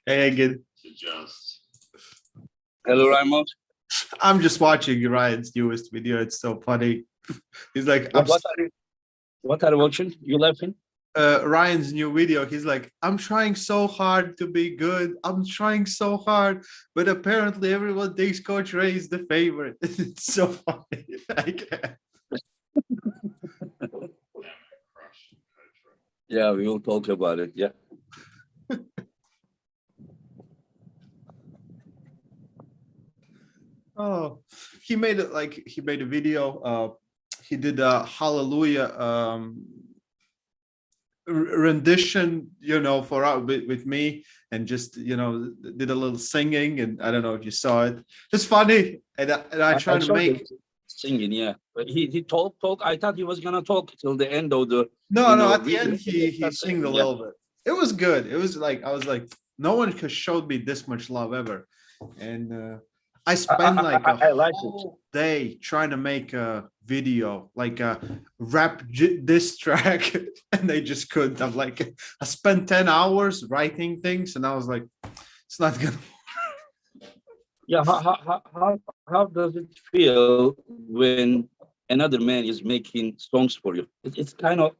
Hey, good. Hello, Raymond. I'm just watching Ryan's newest video. It's so funny. He's like, What are you watching? You laughing? Ryan's new video. He's like, I'm trying so hard to be good. I'm trying so hard, but apparently everyone thinks Coach Ray is the favorite. It's so funny. I can't. Yeah, we will talk about it. Yeah. Oh, he made it like he made a video. He did a Hallelujah rendition, for with me, and just did a little singing, and I don't know if you saw it. It's funny, and I try to make singing, yeah. But he talk. I thought he was gonna talk till the end of the. No. At the end, he sang a little bit. It was good. It was like I was like, no one has showed me this much love ever, and I spent like a whole day trying to make a video, like a rap diss track, and they just couldn't. I'm like, I spent 10 hours writing things, and I was like, it's not gonna work. Yeah, how does it feel when another man is making songs for you? It's kind of.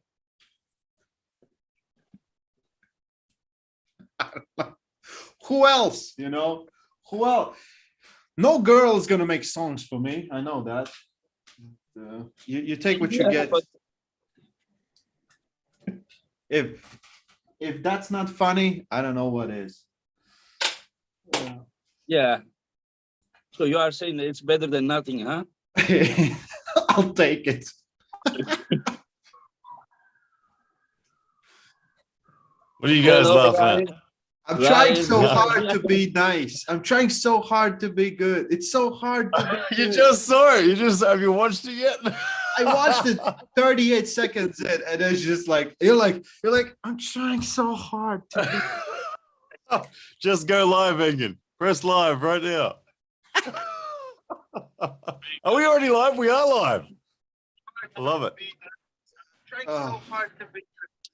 Who else? Who else? No girl is gonna make songs for me. I know that. You take what you get. But... If that's not funny, I don't know what is. Yeah. So you are saying that it's better than nothing, huh? I'll take it. What are you guys laughing at? I'm trying so hard to be nice. I'm trying so hard to be good. It's so hard to be You just saw it. Have you watched it yet? I watched it 38 seconds in, and it's just like you're like, I'm trying so hard to be. Just go live, Engin. Press live right now. Are we already live? We are live. I love it.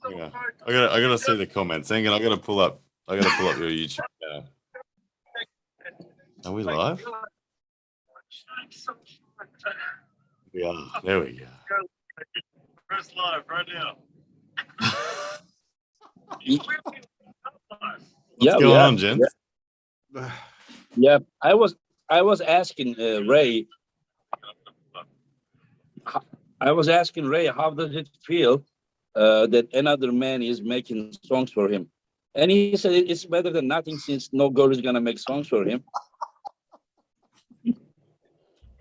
Yeah. I gotta see the comments. Engin, I gotta pull up your YouTube channel. Are we live? We are. There we go. Press live right now. What's going on, gents? Yeah, I was asking Ray. I was asking Ray, how does it feel that another man is making songs for him? And he said it's better than nothing since no girl is gonna make songs for him.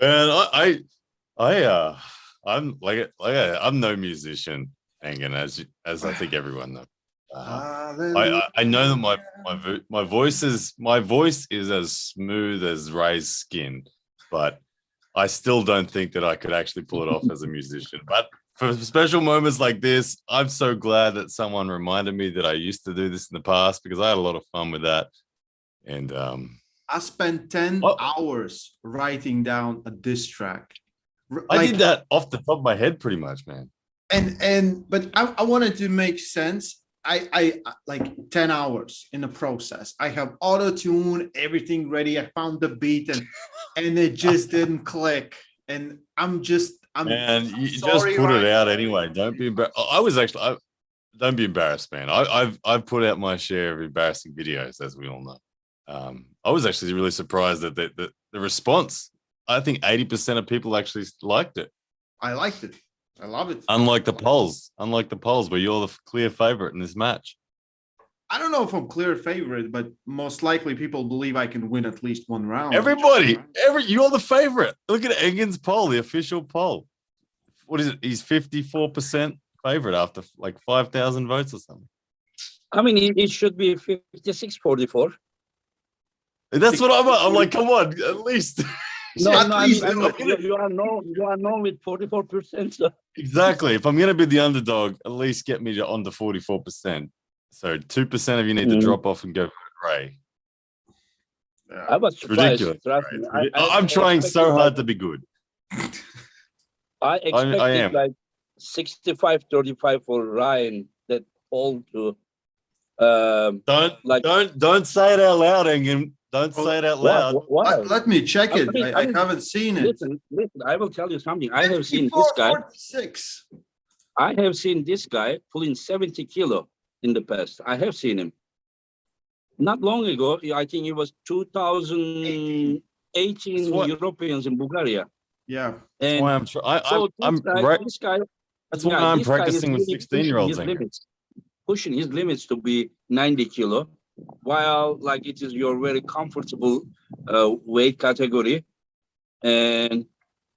Man, I'm no musician, Engin, as I think everyone knows. I know that my voice is as smooth as Ray's skin, but I still don't think that I could actually pull it off as a musician. But for special moments like this, I'm so glad that someone reminded me that I used to do this in the past, because I had a lot of fun with that. And I spent 10 hours writing down a diss track. I did that off the top of my head pretty much, man. But I wanted to make sense. I like 10 hours in the process. I have auto-tune, everything ready. I found the beat and it just didn't click. And man, you just put it out anyway. Don't be embarrassed. Don't be embarrassed, man. I've put out my share of embarrassing videos, as we all know. I was actually really surprised that the response. I think 80% of people actually liked it. I liked it. I love it. Unlike the polls where you're the clear favorite in this match. I don't know if I'm clear favorite, but most likely people believe I can win at least one round. You're the favorite. Look at Engin's poll, the official poll. What is it? He's 54% favorite after like 5,000 votes or something. I mean, it should be 56-44. That's what I'm like. Come on, at least. No, I mean, you are known with 44%. So. Exactly. If I'm going to be the underdog, at least get me to on the 44%. So 2% of you need to drop off and go for Ray. I was surprised. Ridiculous. I'm trying so hard to be good. I expected like 65-35 for Ryan. That all to Don't say it out loud, Engin. Don't say it out loud. Let me check it. I haven't seen it. Listen, I will tell you something. I have seen this guy. 46. I have seen this guy pulling 70 kilo in the past. I have seen him. Not long ago, I think it was 2018 Europeans in Bulgaria. Yeah. That's why I'm practicing with 16-year-olds. Pushing his limits to be 90 kilo, while like it is your very comfortable weight category. And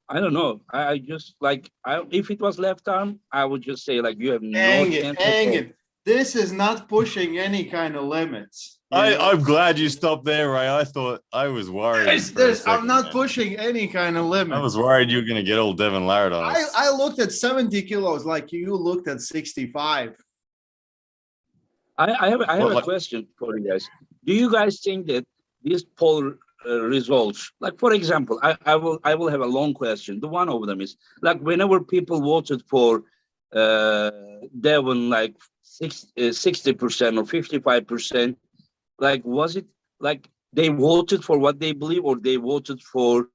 I don't know. I just like, if it was left arm, I would just say like you have no chance at all. This is not pushing any kind of limits. I'm glad you stopped there, Ray. I thought I was worried. I'm not pushing any kind of limit. I was worried you were going to get all Devon Larratt on us. I looked at 70 kilos like you looked at 65. I have a question for you guys. Do you guys think that these poll results, like for example, I will have a long question. The one of them is like whenever people voted for Devon, like 60% or 55%, like was it like they voted for what they believe or they voted for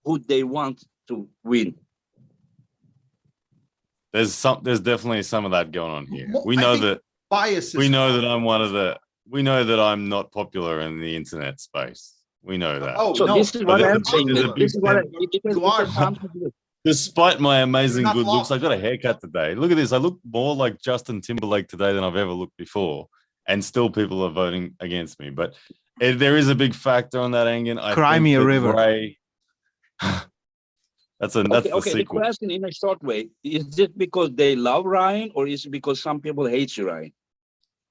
who they want to win? There's definitely some of that going on here. We know that biases. We know that we know that I'm not popular in the internet space. We know that. Oh, so no, this is what I'm saying. Despite my amazing good looks, I got a haircut today. Look at this. I look more like Justin Timberlake today than I've ever looked before. And still people are voting against me. But there is a big factor on that, Engin. Cry me a river. Ray, that's the sequel. The question in a short way, is it because they love Ryan or is it because some people hate you, Ryan?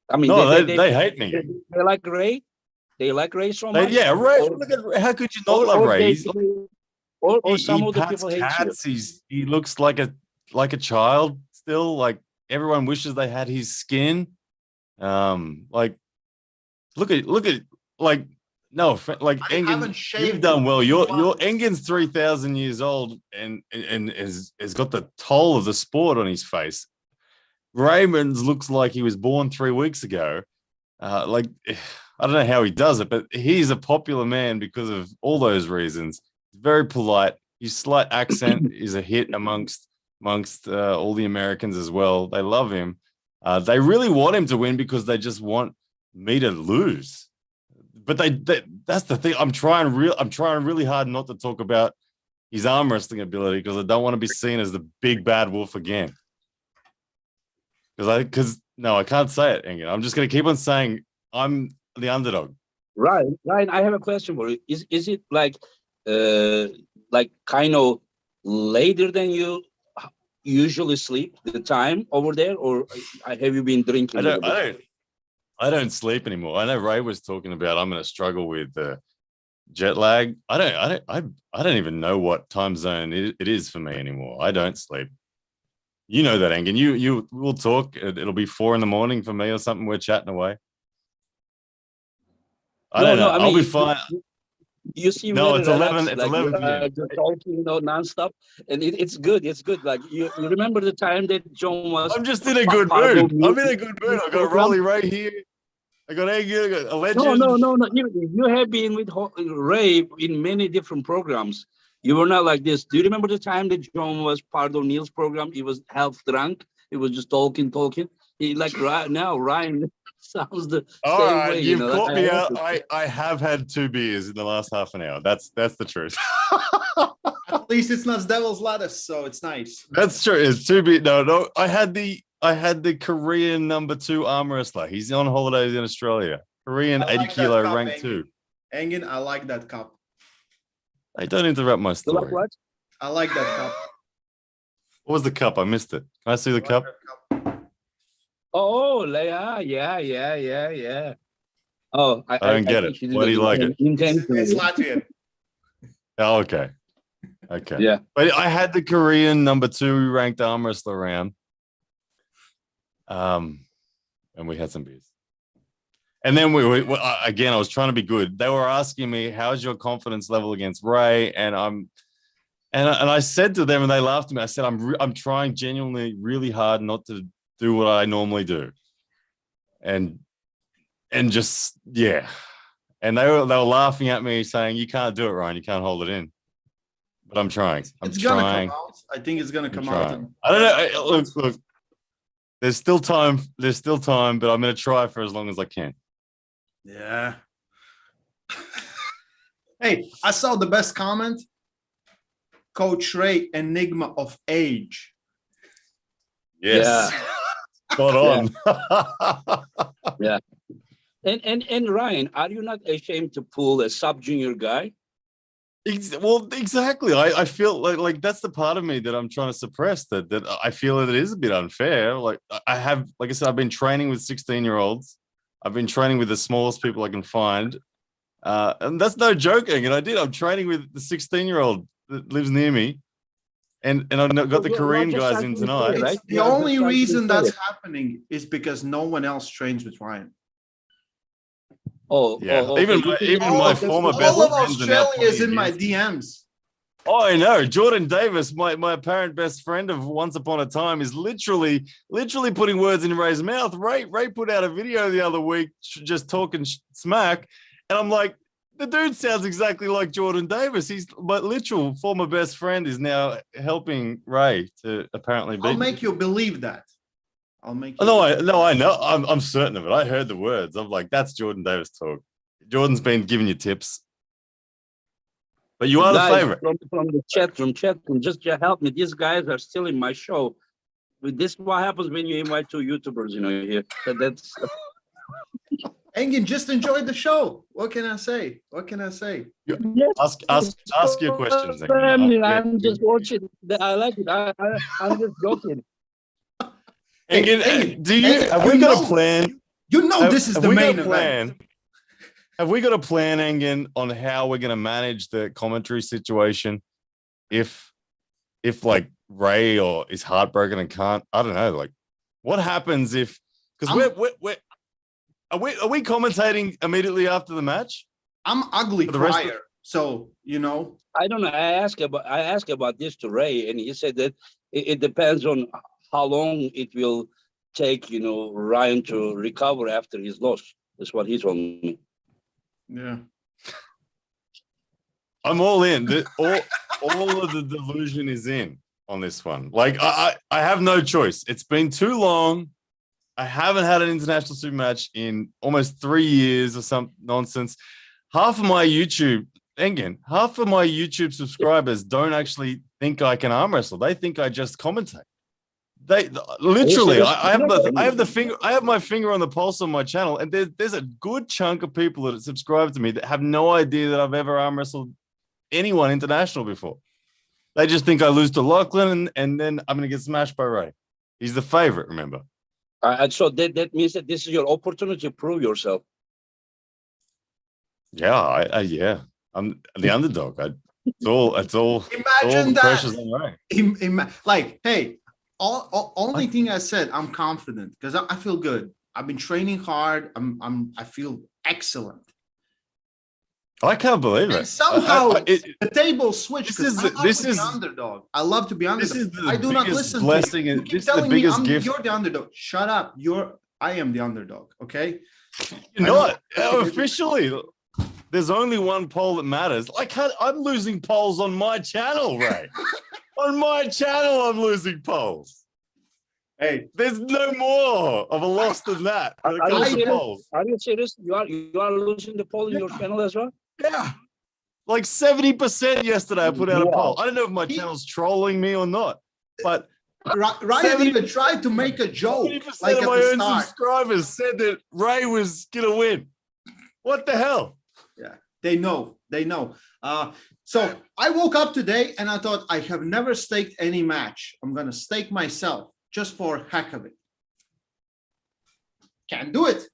I mean, no, they hate me. They like Ray? They like Ray so much? Yeah, Ray. Look at, how could you not love Ray? Or some of the people hate you. He looks like a child still. Like everyone wishes they had his skin. Like look at like no like Engin, you've done well. Your Engin's 3,000 years old and has got the toll of the sport on his face. Raymond's looks like he was born 3 weeks ago. Like I don't know how he does it, but he's a popular man because of all those reasons. He's very polite. His slight accent is a hit amongst all the Americans as well. They love him. They really want him to win because they just want me to lose. But that's the thing. I'm trying really hard not to talk about his arm wrestling ability because I don't want to be seen as the big bad wolf again. Because I can't say it, Engin. I'm just going to keep on saying I'm the underdog. Ryan, I have a question for you. Is it like kind of later than you usually sleep the time over there, or have you been drinking? I don't sleep anymore. I know Ray was talking about I'm going to struggle with jet lag. I don't even know what time zone it is for me anymore. I don't sleep. You know that, Engin. You will talk. It'll be 4 a.m. for me or something. We're chatting away. I don't know. I'll be fine. You seem it's 11. It's 11 p.m. Just talking, nonstop, and it's good. It's good. Like you remember the time that John was. I'm just in a good mood. I'm in a good mood. I got Rolly right here. I got Engin. I got a legend. No. You have been with Ray in many different programs. You were not like this. Do you remember the time that John was part of Neil's program? He was half drunk. He was just talking. He right now Ryan sounds the same way. You've caught me out. I have had 2 beers in the last half an hour. That's the truth. At least it's not devil's lettuce, so it's nice. That's true. It's 2 beers. No. I had the Korean number 2 arm wrestler. He's on holidays in Australia. Korean 80 kilo cup, rank 2. Engin, I like that cup. Hey, don't interrupt my story. Like what? I like that cup. What was the cup? I missed it. Can I see the cup? Oh, yeah. Oh, I don't get it. Why do you like it? It's Latvian. Oh, okay. Yeah. But I had the Korean number 2 ranked arm wrestler around. And we had some beers. And then we again, I was trying to be good. They were asking me, how's your confidence level against Ray? And I said to them, and they laughed at me. I said, I'm trying genuinely really hard not to do what I normally do. And and just and they were laughing at me saying, "You can't do it, Ryan. You can't hold it in." But I'm trying. It's gonna come out. I think it's gonna come out. I don't know. Look. There's still time. But I'm gonna try for as long as I can. Yeah. Hey, I saw the best comment. Coach Ray, enigma of age. Yes. Spot on. Yeah. And Ryan, are you not ashamed to pull a sub-junior guy? Well, exactly. I feel like that's the part of me that I'm trying to suppress. That I feel that it is a bit unfair. Like I said, I've been training with 16-year-olds. I've been training with the smallest people I can find, and that's no joking. And I'm training with the 16-year-old that lives near me, and I've got the Korean guys in tonight. Right? The only reason that's happening is because no one else trains with Ryan. Even my former best all of friends Australia is in my DMs. Oh, I know. Jordan Davis, my apparent best friend of once upon a time, is literally putting words in Ray's mouth. Ray put out a video the other week just talking smack, and I'm like, the dude sounds exactly like Jordan Davis. He's my literal former best friend is now helping Ray to apparently beat. I'll make you believe that. I'll make you. No, I know. I'm certain of it. I heard the words. I'm like, that's Jordan Davis talk. Jordan's been giving you tips. But you are the favorite. From the chat room, just help me. These guys are still in my show. This is what happens when you invite two YouTubers, here. So that's. Engin, just enjoy the show. What can I say? Yes. Ask your questions. I'm just watching. I like it. I'm just joking. Engin, have we got a plan? This is the main event. Have we got a plan, Engin, on how we're going to manage the commentary situation if like Ray or is heartbroken and can't? I don't know. Like, what happens if? Because are we commentating immediately after the match? I'm ugly prior, so I don't know. I asked about this to Ray, and he said that it depends on how long it will take, Ryan to recover after his loss. That's what he told me. Yeah. I'm all in. All of the delusion is in on this one. Like, I have no choice. It's been too long. I haven't had an international super match in almost 3 years or some nonsense. Half of my YouTube subscribers don't actually think I can arm wrestle. They think I just commentate. They literally, I have my finger on the pulse on my channel, and there's a good chunk of people that subscribe to me that have no idea that I've ever arm wrestled anyone international before. They just think I lose to Lachlan, and then I'm going to get smashed by Ray. He's the favorite, remember? So that means that this is your opportunity to prove yourself. Yeah, I'm the underdog. It's all. Imagine the pressure's on Ray. Hey. Only thing I said, I'm confident because I feel good. I've been training hard. I feel excellent. I can't believe it. Somehow the table switched. This is the underdog. I love to be underdog. This is the I do not listen blessing to you. and Keep this is the telling me biggest gift. You're the underdog. Shut up. I am the underdog. Okay. You're not officially. There's only one poll that matters. I'm losing polls on my channel, Ray. On my channel, I'm losing polls. Hey, there's no more of a loss than that. Are you serious? You are losing the poll in your channel as well? Yeah. Like 70% yesterday I put out a poll. I don't know if my channel's trolling me or not, but Ryan even tried to make a joke. 70% like of my own subscribers said that Ray was gonna win. What the hell? Yeah, they know. So I woke up today and I thought, I have never staked any match. I'm gonna stake myself just for heck of it. Can't do it.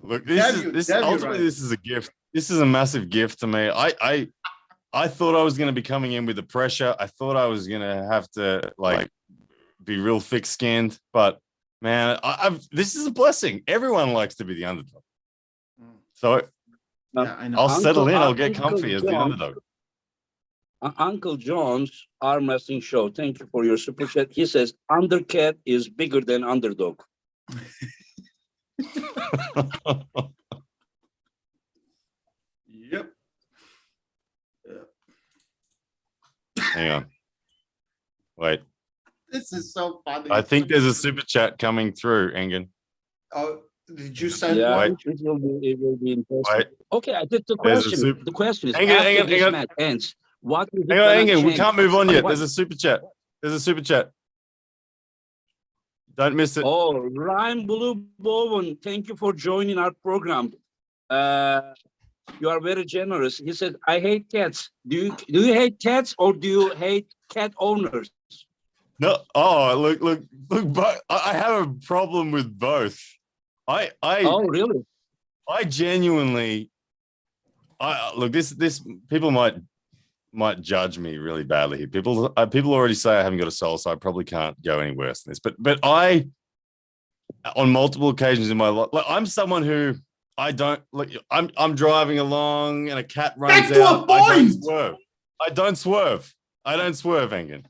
Look, this is a gift. This is a massive gift to me. I thought I was going to be coming in with the pressure. I thought I was going to have to be real thick-skinned, but man, this is a blessing. Everyone likes to be the underdog. So I'll settle in. I'll get comfy as the underdog. Uncle John's arm wrestling show. Thank you for your super chat. He says, Undercat is bigger than underdog. Yep. Hang on. Wait. This is so funny. I think there's a super chat coming through, Engen. Oh, did you send Yeah, one? it will be interesting. Wait. Okay, I think There's a the question is, Hang on, after hang on, this hang on. match ends, what is it Hang on, gonna Engen. We change? can't move on yet. What? There's a super chat. There's a super chat. Don't miss it. Oh, Ryan Blue Bowen, thank you for joining our program. You are very generous. He said, I hate cats. Do you hate cats or do you hate cat owners? No. Oh, look. I have a problem with both. Oh, really? I genuinely, look. This people might judge me really badly here. People already say I haven't got a soul, so I probably can't go any worse than this. But I, on multiple occasions in my life, like, I'm someone who I don't look. I'm driving along and a cat runs Get to out. a point! I don't swerve, Engen.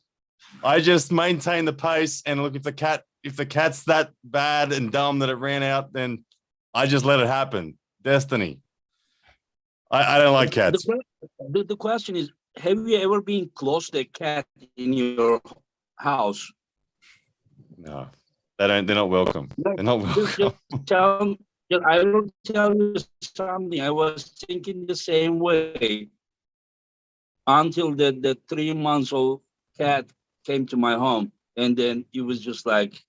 I just maintain the pace, and look, if the cat's that bad and dumb that it ran out, then I just let it happen. Destiny. I don't like cats. The question is, have you ever been close to a cat in your house? No, they're not welcome. They're not welcome. I will tell you something. I was thinking the same way until the 3 months old cat came to my home, and then it was just like,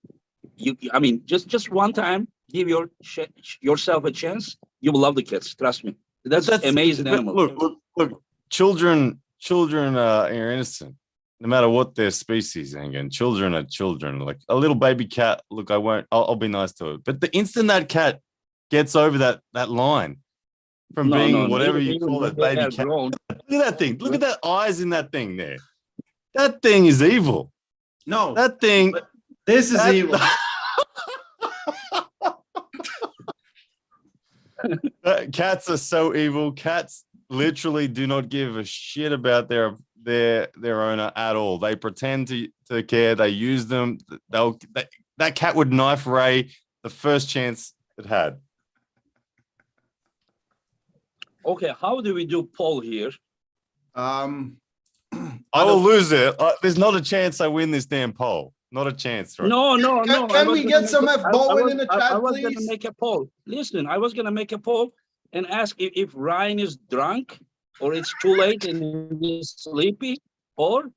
I mean, just one time, give yourself a chance. You will love the cats. Trust me. That's amazing animal. Look. Children are innocent, no matter what their species. Again, children are children. Like a little baby cat. Look, I'll be nice to it. But the instant that cat gets over that line from being whatever you call it, baby cat. Look at that thing. Look at that eyes in that thing there. That thing is evil. No, that thing. This is evil. Cats are so evil. Cats literally do not give a shit about their owner at all. They pretend to care. They use them. That cat would knife Ray the first chance it had. Okay, how do we do poll here? I will lose it. There's not a chance I win this damn poll. Not a chance. Right? No. Can we get some Bowen in the chat, I was please? going to make a poll. Listen, I was going to make a poll and ask if Ryan is drunk or it's too late and he's sleepy, or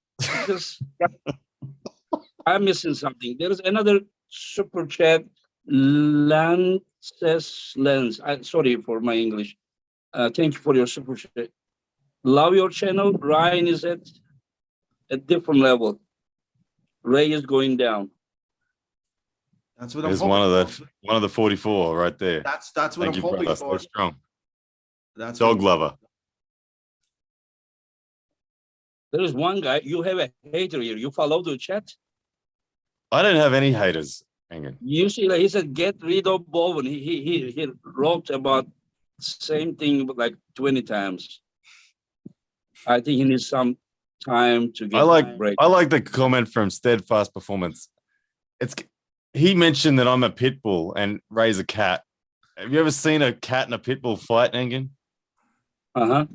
just I'm missing something. There is another super chat. Lens. Sorry for my English. Thank you for your super chat. Love your channel. Ryan is at a different level. Ray is going down. That's what There's I'm hoping one of the 44 right there. That's what Thank I'm you, hoping brother. for. So strong. That's Dog lover. There is one guy. You have a hater here. You follow the chat. I don't have any haters, Engen. You see, like he said, get rid of Bowen. He wrote about same thing like 20 times. I think he needs some time to get a break. I like the comment from Steadfast Performance. He mentioned that I'm a pit bull and Ray's a cat. Have you ever seen a cat and a pit bull fight, Engen? Uh-huh.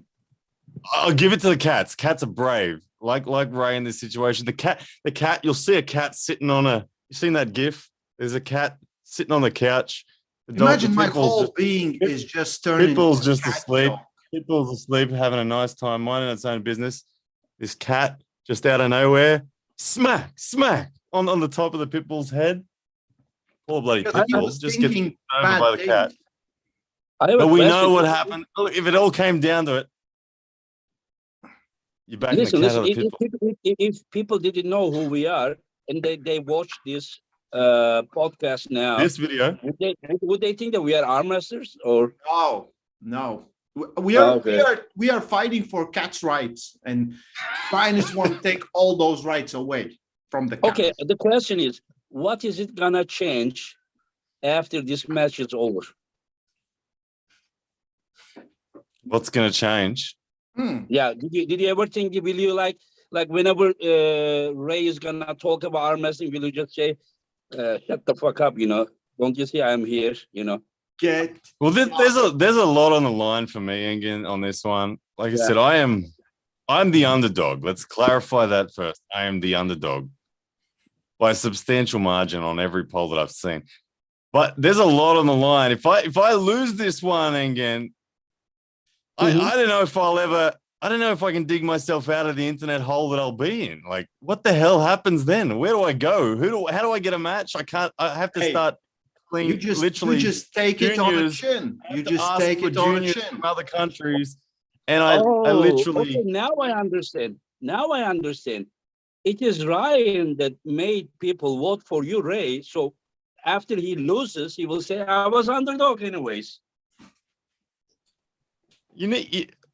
I'll give it to the cats. Cats are brave. Like Ray in this situation. The cat, you'll see a cat sitting on you seen that GIF? There's a cat sitting on the couch. Imagine my whole being is just turning. Pitbull's just asleep. Pitbull's asleep, having a nice time, minding its own business. This cat just out of nowhere, smack on the top of the pitbull's head. Poor bloody pitbull just gets over by the cat. But we know what happened. If it all came down to it, you're back in the cat or the pitbull. If people didn't know who we are and they watch this podcast now, this video, would they think that we are arm wrestlers or no? We are fighting for cats' rights, and Finest want to take all those rights away from the cats. Okay, the question is, what is it gonna change after this match is over? What's gonna change? Yeah, did you ever think, will you like whenever Ray is gonna talk about arm wrestling, will you just say shut the fuck up, Don't you see I'm here, you know? Well, there's a lot on the line for me, Engin, on this one. Like I said, I'm the underdog. Let's clarify that first. I am the underdog by a substantial margin on every poll that I've seen. But there's a lot on the line. If I lose this one, Engin, I don't know if I don't know if I can dig myself out of the internet hole that I'll be in. Like, what the hell happens then? Where do I go? How do I get a match? I have to start playing. You just take it on the chin. You just take it on the chin. From other countries. And I literally. Okay, now I understand. It is Ryan that made people vote for you, Ray. So after he loses, he will say, I was underdog anyways.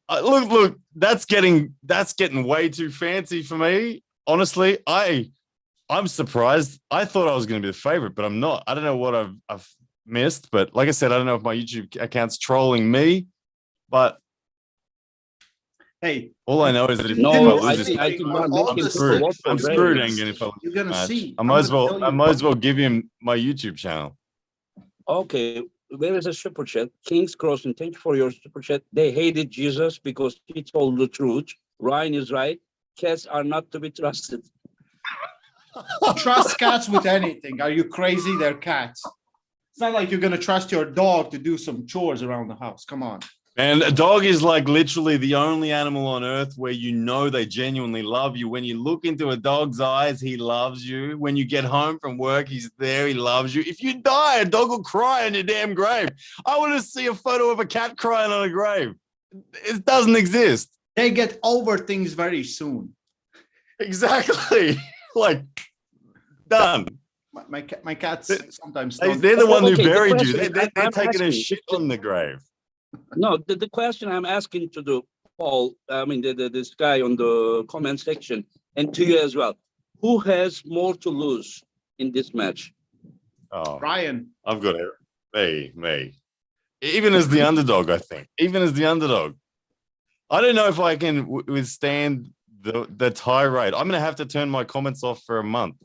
Look, that's getting way too fancy for me. Honestly, I'm surprised. I thought I was going to be the favorite, but I'm not. I don't know what I've missed, but like I said, I don't know if my YouTube account's trolling me, but hey, all I know is that if I'm screwed, Engin, if I lose you're gonna match. see. I might as well give him my YouTube channel. Okay, there is a super chat. King's Crossing, thank you for your super chat. They hated Jesus because he told the truth. Ryan is right. Cats are not to be trusted. Trust cats with anything. Are you crazy? They're cats. It's not like you're gonna trust your dog to do some chores around the house. Come on. And a dog is like literally the only animal on earth where you know they genuinely love you. When you look into a dog's eyes, he loves you. When you get home from work, he's there, he loves you. If you die, a dog will cry on your damn grave. I want to see a photo of a cat crying on a grave. It doesn't exist. They get over things very soon. Exactly. Like, done. My cats sometimes they're the one who buried you. They're taking a shit on the grave. No, the question I'm asking to the Paul, I mean, this guy on the comment section, and to you as well, who has more to lose in this match? Oh, Ryan. I've got it. Me. Even as the underdog, I think. Even as the underdog. I don't know if I can withstand the tirade. I'm going to have to turn my comments off for a month.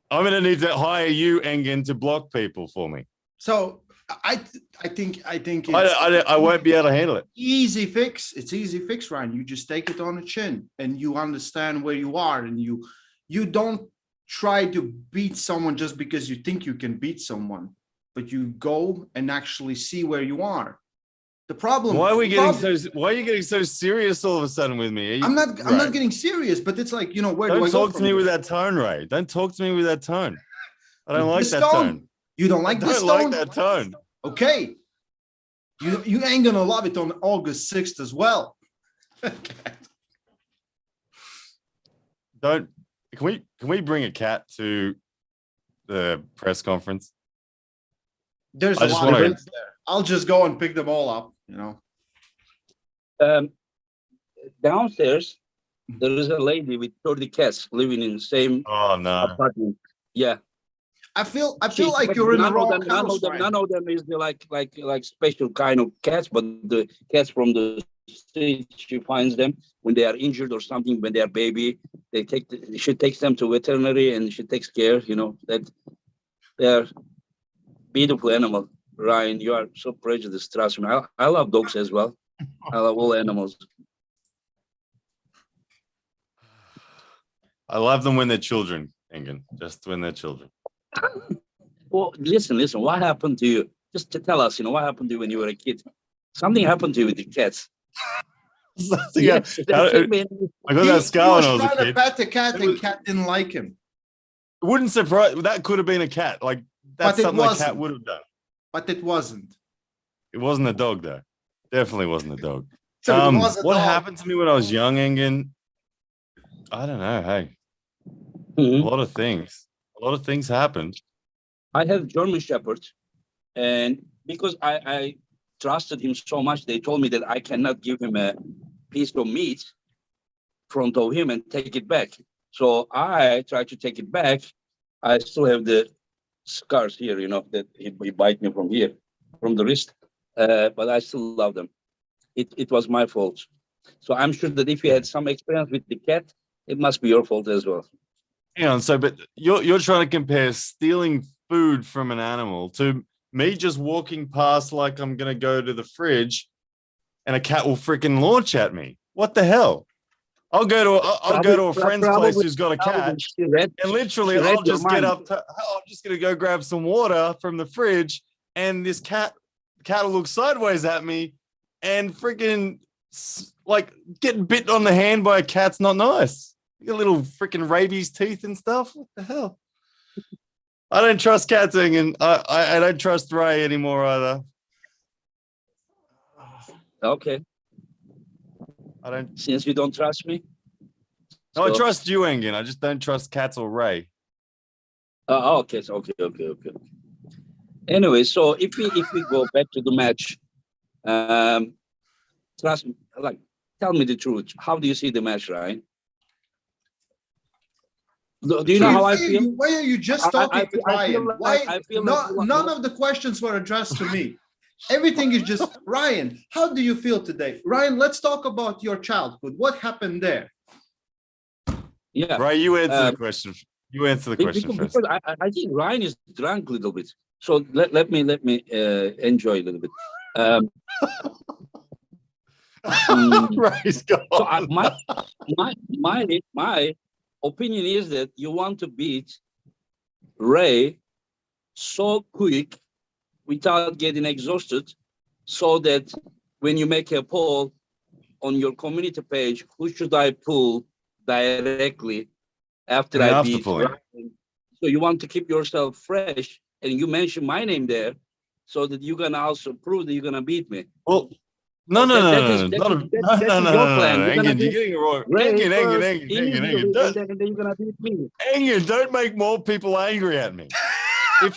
I'm going to need to hire you, Engin, to block people for me. So I think it's I won't be able to handle it. Easy fix. It's easy fix, Ryan. You just take it on the chin and you understand where you are, and you don't try to beat someone just because you think you can beat someone, but you go and actually see where you are. The problem. Why are you getting so serious all of a sudden with me? I'm not getting serious, but it's like, where do I go? Don't talk to me with that tone, Ray. Don't talk to me with that tone. I don't like that tone. You don't like this tone? I don't like that tone. Okay. You ain't gonna love it on August 6th as well. Can we bring a cat to the press conference? There's a lot of kids there. I'll just go and pick them all up, Downstairs, there is a lady with 30 cats living in the same apartment. Yeah. I feel like you're in the wrong house. None of them is the like special kind of cats, but the cats from the street, she finds them when they are injured or something, when they are baby. She takes them to veterinary and she takes care, that they are beautiful animal. Ryan, you are so prejudiced, trust me. I love dogs as well. I love all animals. I love them when they're children, Engin, just when they're children. Well, listen, what happened to you? Just to tell us, what happened to you when you were a kid? Something happened to you with the cats. Yes, I got that scar when I was a kid. He was trying to pet the cat and cat didn't like him. It wouldn't surprise. That could have been a cat. Like, that's something a cat would have done. But it wasn't. It wasn't a dog, though. Definitely wasn't a dog. So what happened to me when I was young, Engin? I don't know. Hey, a lot of things happened. I have German Shepherds, and because I trusted him so much, they told me that I cannot give him a piece of meat in front of him and take it back. So I tried to take it back. I still have the scars here, that he bite me from here, from the wrist. But I still love them. It was my fault. So I'm sure that if you had some experience with the cat, it must be your fault as well. Hang on, so but you're trying to compare stealing food from an animal to me just walking past like I'm gonna go to the fridge and a cat will freaking launch at me. What the hell? I'll go to a friend's place who's got a cat, and literally I'll just get up. I'm just gonna go grab some water from the fridge, and this cat will look sideways at me, and freaking like getting bitten on the hand by a cat's not nice. You got little freaking rabies teeth and stuff. What the hell? I don't trust cats, and I don't trust Ray anymore either. Okay. I don't. Since you don't trust me. No, I trust you, Engin. I just don't trust cats or Ray. Okay. Anyway, so if we go back to the match, trust me, like, tell me the truth. How do you see the match, Ryan? Do you know how I feel? Why are you just talking to Ryan? None of the questions were addressed to me. Everything is just, Ryan, how do you feel today? Ryan, let's talk about your childhood. What happened there? Yeah. Ray, you answer the question. You answer the question first. Because I think Ryan is drunk a little bit. So let me enjoy a little bit. Ray's gone. So my opinion is that you want to beat Ray so quick without getting exhausted, so that when you make a poll on your community page, who should I pull directly after I beat Ryan? So you want to keep yourself fresh, and you mention my name there, so that you're gonna also prove that you're gonna beat me. Well, no. Engin, you're getting it wrong. Engin, then you're gonna beat me. Engin, don't make more people angry at me. If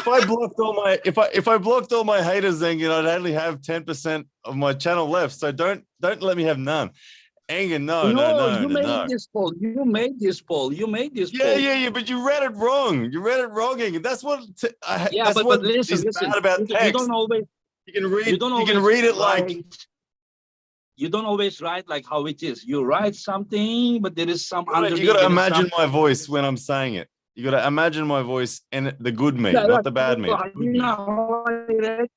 I blocked all my haters, Engin, I'd only have 10% of my channel left. So don't let me have none. Engin, no. You made this poll. You made this poll. Yeah. But you read it wrong. Engin. That's what. But listen, bad about text. You don't always. You can read it like. You don't always write like how it is. You write something, but there is some. You got to imagine my voice when I'm saying it. You got to imagine my voice and the good me, not the bad me. You know,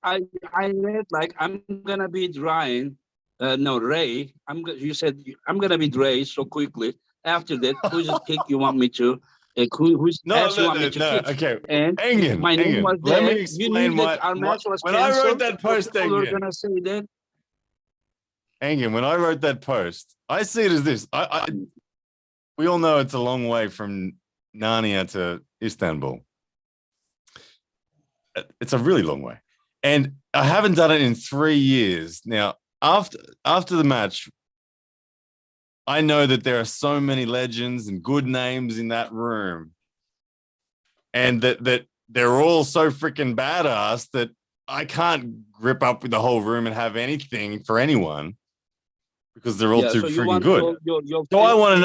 I read like I'm gonna beat Ryan. Ray. You said I'm gonna beat Ray so quickly. After that, who's kick you want me to? Who's ass you want me to kick? Okay. And Engin, my name was there. Let me explain our match was when I wrote that post. We're gonna say that. Engin, when I wrote that post, I see it as this. We all know it's a long way from Narnia to Istanbul. It's a really long way. And I haven't done it in 3 years. Now, after the match, I know that there are so many legends and good names in that room. And that they're all so freaking badass that I can't grip up with the whole room and have anything for anyone. Because they're all too freaking good. So I want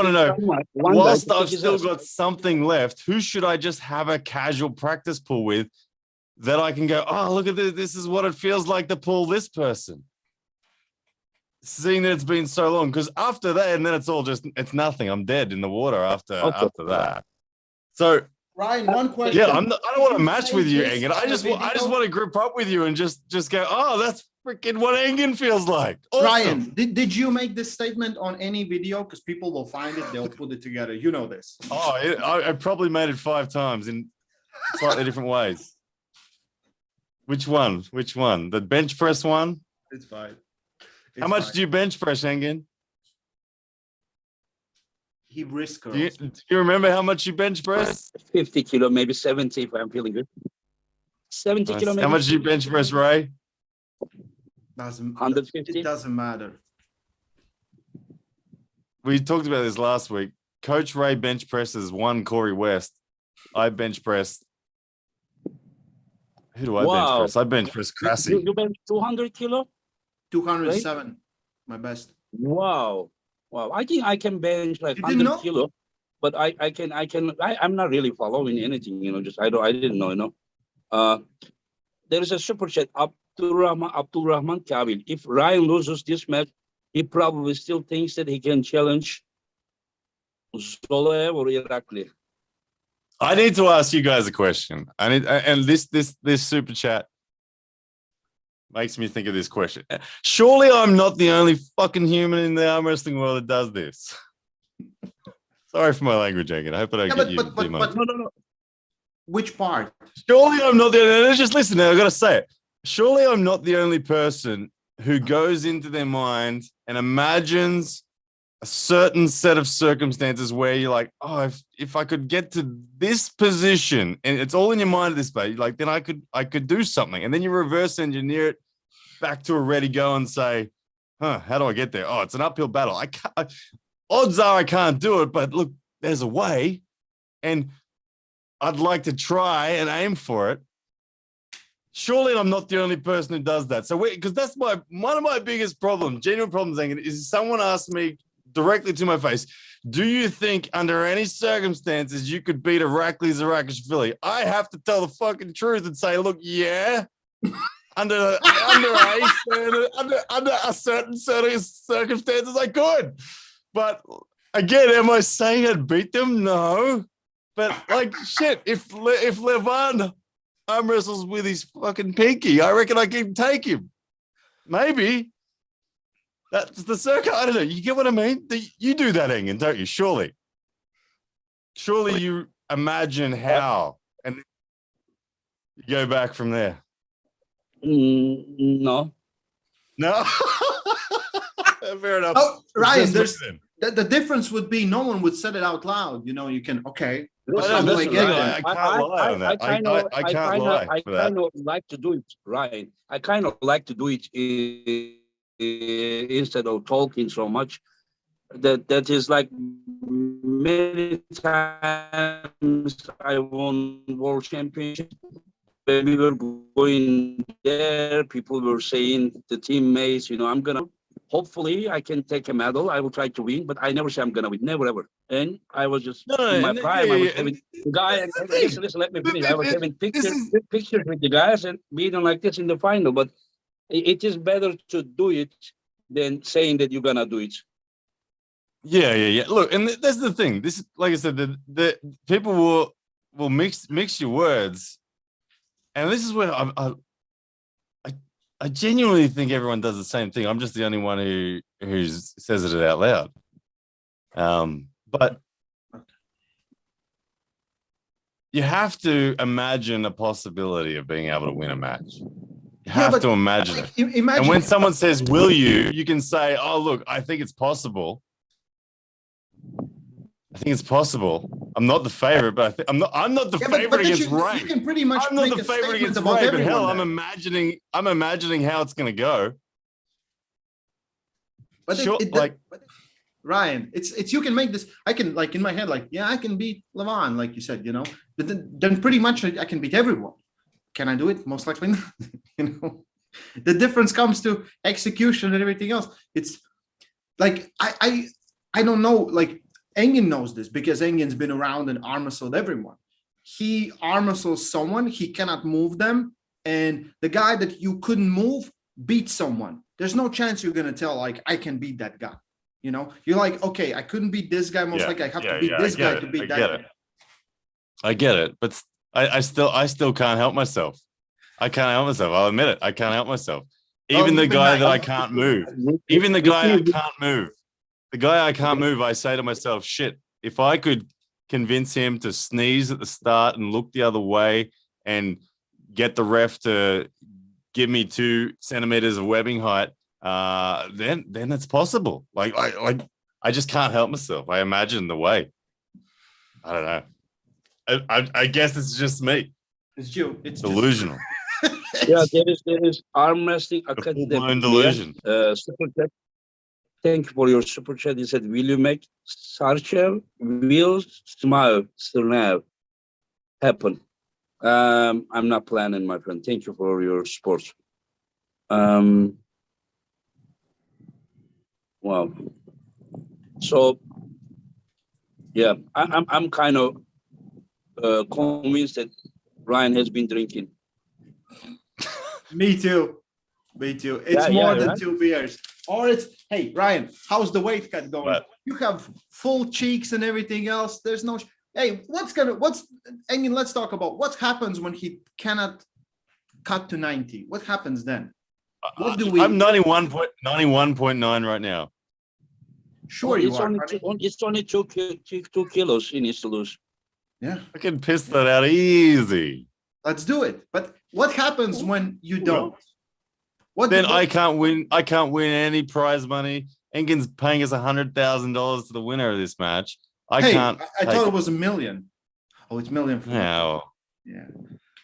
to know, whilst I've still got something left, who should I just have a casual practice pull with that I can go, oh, look at this. This is what it feels like to pull this person. Seeing that it's been so long, because after that, and then it's nothing. I'm dead in the water after that. So Ryan, one question. Yeah, I don't want to match with you, Engin. I just want to group up with you and just go, oh, that's freaking what Engin feels like. Awesome. Ryan, did you make this statement on any video? Because people will find it, they'll put it together. You know this. Oh, I probably made it 5 times in slightly different ways. Which one? The bench press one? It's fine. How much do you bench press, Engin? He risked do you remember how much you bench press? 50 kilo, maybe 70 if I'm feeling good. 70 kilo, maybe. How much do you bench press, Ray? 150. It doesn't matter. We talked about this last week. Coach Ray bench presses 1 Cory West. I bench pressed. Who do I bench press? I bench press Chaffee. You bench 200 kilo? 207, right? My best. Wow. I think I can bench like 100 kilo, but I'm not really following anything, I didn't know, there is a super chat, Abdul Rahman Kabil. If Ryan loses this match, he probably still thinks that he can challenge Zoloev or Irakli? I need to ask you guys a question. And this super chat makes me think of this question. Surely I'm not the only fucking human in the arm wrestling world that does this. Sorry for my language, Egan. I hope I don't get you too much. No. Which part? Surely I'm not the only. Just listen now. I got to say it. Surely I'm not the only person who goes into their mind and imagines a certain set of circumstances where you're like, oh, if I could get to this position, and it's all in your mind at this stage, like then I could do something, and then you reverse engineer it back to a ready go and say, how do I get there? Oh, it's an uphill battle. I can't. Odds are I can't do it, but look, there's a way, and I'd like to try and aim for it. Surely I'm not the only person who does that. So because that's one of my biggest problems, genuine problems, is someone asked me directly to my face, do you think under any circumstances you could beat Irakli Zarakashvili? I have to tell the fucking truth and say, look, yeah, under a certain circumstances I could. But again, am I saying I'd beat them? No. But like shit, if Levan arm wrestles with his fucking pinky, I reckon I can take him. Maybe. That's the circle. I don't know. You get what I mean? You do that, Engen, don't you? Surely you imagine how, and you go back from there. No. Fair enough. Oh, Ryan, the difference would be no one would say it out loud. You know, you can okay. I can't lie on that. I can't lie. I kind of like to do it, Ryan. I kind of like to do it instead of talking so much. That is like many times I won world championship. When we were going there, people were saying, the teammates, you know, hopefully I can take a medal. I will try to win, but I never say I'm gonna win, never ever. And I was just in my prime. I was having the guy. And listen, let me finish. I was having pictures with the guys and beating like this in the final. But it is better to do it than saying that you're gonna do it. Yeah. Look, and that's the thing. This, like I said, the people will mix your words, and this is where I genuinely think everyone does the same thing. I'm just the only one who says it out loud. But you have to imagine a possibility of being able to win a match. You have to imagine it. And when someone says, will you can say, oh, look, I think it's possible. I think it's possible. I'm not the favorite, but I'm not the favorite against Ray. You can pretty much I'm not the favorite against Ray, but hell, I'm imagining how it's going to go. But Ryan, it's you can make this. I can, like, in my head, like, yeah, I can beat Levan, like you said, you know. But then pretty much I can beat everyone. Can I do it? Most likely not. You know, the difference comes to execution and everything else. It's like I don't know. Like Engen knows this because Engen's been around and arm wrestled everyone. He arm wrestles someone, he cannot move them, and the guy that you couldn't move beats someone. There's no chance you're gonna tell, like, I can beat that guy. You know, you're like, okay, I couldn't beat this guy. Most likely I have to beat this guy to beat that guy. I get it, but I still can't help myself. I can't help myself. I'll admit it. I can't help myself. Even the guy that I can't move. Even the guy I can't move. The guy I can't move, I say to myself, shit, if I could convince him to sneeze at the start and look the other way and get the ref to give me 2 centimeters of webbing height, then it's possible. Like I just can't help myself. I imagine the way. I don't know. I guess it's just me. It's you. It's delusional. Yeah, there is arm wrestling academy. Delusion. Super chat. Thank you for your super chat. He said, will you make Sarchev will smile happen? I'm not planning, my friend. Thank you for your support. Wow. So yeah, I'm kind of convinced that Ryan has been drinking. Me too. It's more than 2 beers. Or it's, hey, Ryan, how's the weight cut going? You have full cheeks and everything else. There's no. Hey, I mean, let's talk about what happens when he cannot cut to 90. What happens then? What do we? I'm 91.9 right now. Sure, it's you are. It's only 2 kilos he needs to lose. Yeah, I can piss that out easy. let's do it. But what happens when you don't? Then I can't win. I can't win any prize money. Engin's paying us $100,000 to the winner of this match. I can't. I thought it was $1 million. Oh, it's $1 million for now. Yeah,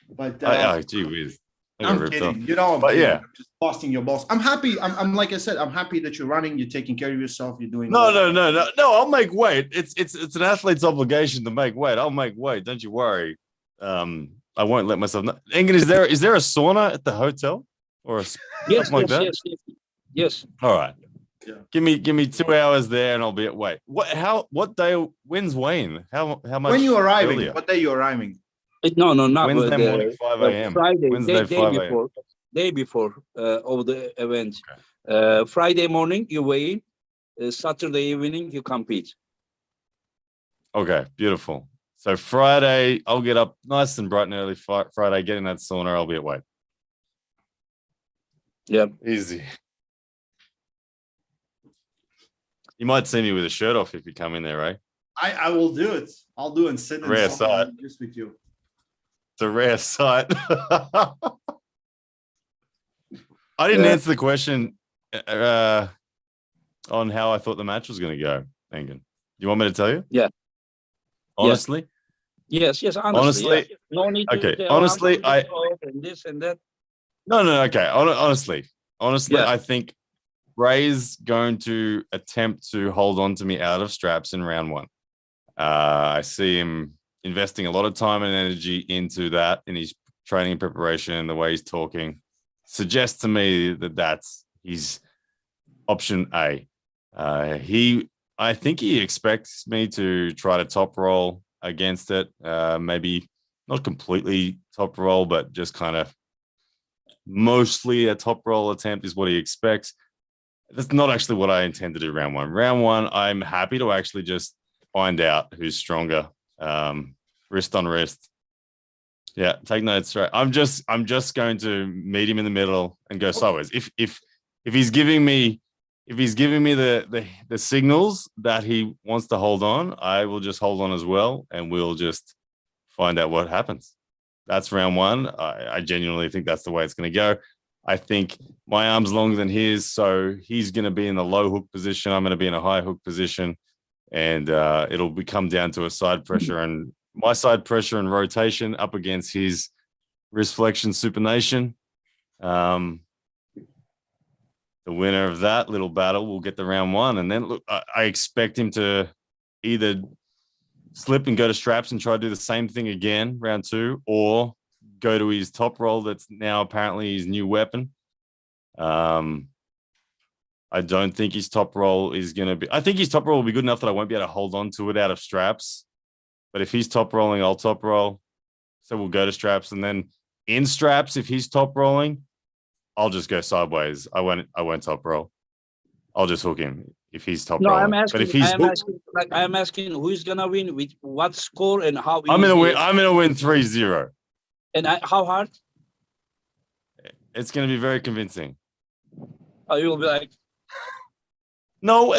but Oh, gee whiz. I'm kidding. Off. You know, but yeah, I'm just busting your balls. I'm happy. I'm like I said, I'm happy that you're running. You're taking care of yourself. You're doing. No. I'll make weight. It's an athlete's obligation to make weight. I'll make weight. Don't you worry. I won't let myself. Engin, is there a sauna at the hotel or something like that? Yes. All right. Yeah. Give me 2 hours there, and I'll be at weight. What day? When's Wayne? How much? When you arriving? Earlier? What day you arriving? No, not Wednesday morning, 5 a.m. Friday, Wednesday, day 5 a.m. day before of the event. Friday morning you weigh in. Saturday evening you compete. Okay, beautiful. So Friday, I'll get up nice and bright and early. Friday, get in that sauna. I'll be at weight. Yep. Easy. You might see me with a shirt off if you come in there, right? I will do it. I'll do it and sit in Rare the sauna sight. just with you. It's a rare sight. I didn't answer the question on how I thought the match was going to go, Engin. You want me to tell you? Yeah. Honestly? Yes. Honestly, yeah. No need to okay. tell Honestly, how and this and that. No. Okay. Honestly, Yeah. I think Ray's going to attempt to hold on to me out of straps in round one. I see him investing a lot of time and energy into that in his training and preparation and the way he's talking. Suggests to me that that's his option A. I think he expects me to try to top roll against it. Maybe not completely top roll, but just kind of mostly a top roll attempt is what he expects. That's not actually what I intend to do round one. Round one, I'm happy to actually just find out who's stronger. Wrist on wrist. Yeah, take notes, right? I'm just going to meet him in the middle and go sideways. If he's giving me the signals that he wants to hold on, I will just hold on as well, and we'll just find out what happens. That's round one. I genuinely think that's the way it's going to go. I think my arm's longer than his, so he's going to be in the low hook position. I'm going to be in a high hook position, and it'll come down to a side pressure, and my side pressure and rotation up against his wrist flexion supination. The winner of that little battle will get the round one. And then look, I expect him to either slip and go to straps and try to do the same thing again, round two, or go to his top roll that's now apparently his new weapon. I don't think his top roll is going to be... I think his top roll will be good enough that I won't be able to hold on to it out of straps. But if he's top rolling, I'll top roll. So we'll go to straps. And then in straps, if he's top rolling, I'll just go sideways. I won't top roll. I'll just hook him if he's top rolling. I'm asking, but if he's I'm asking who's gonna win with what score and how. I'm gonna win 3-0. And how hard? It's gonna be very convincing. Oh, you'll be like, no.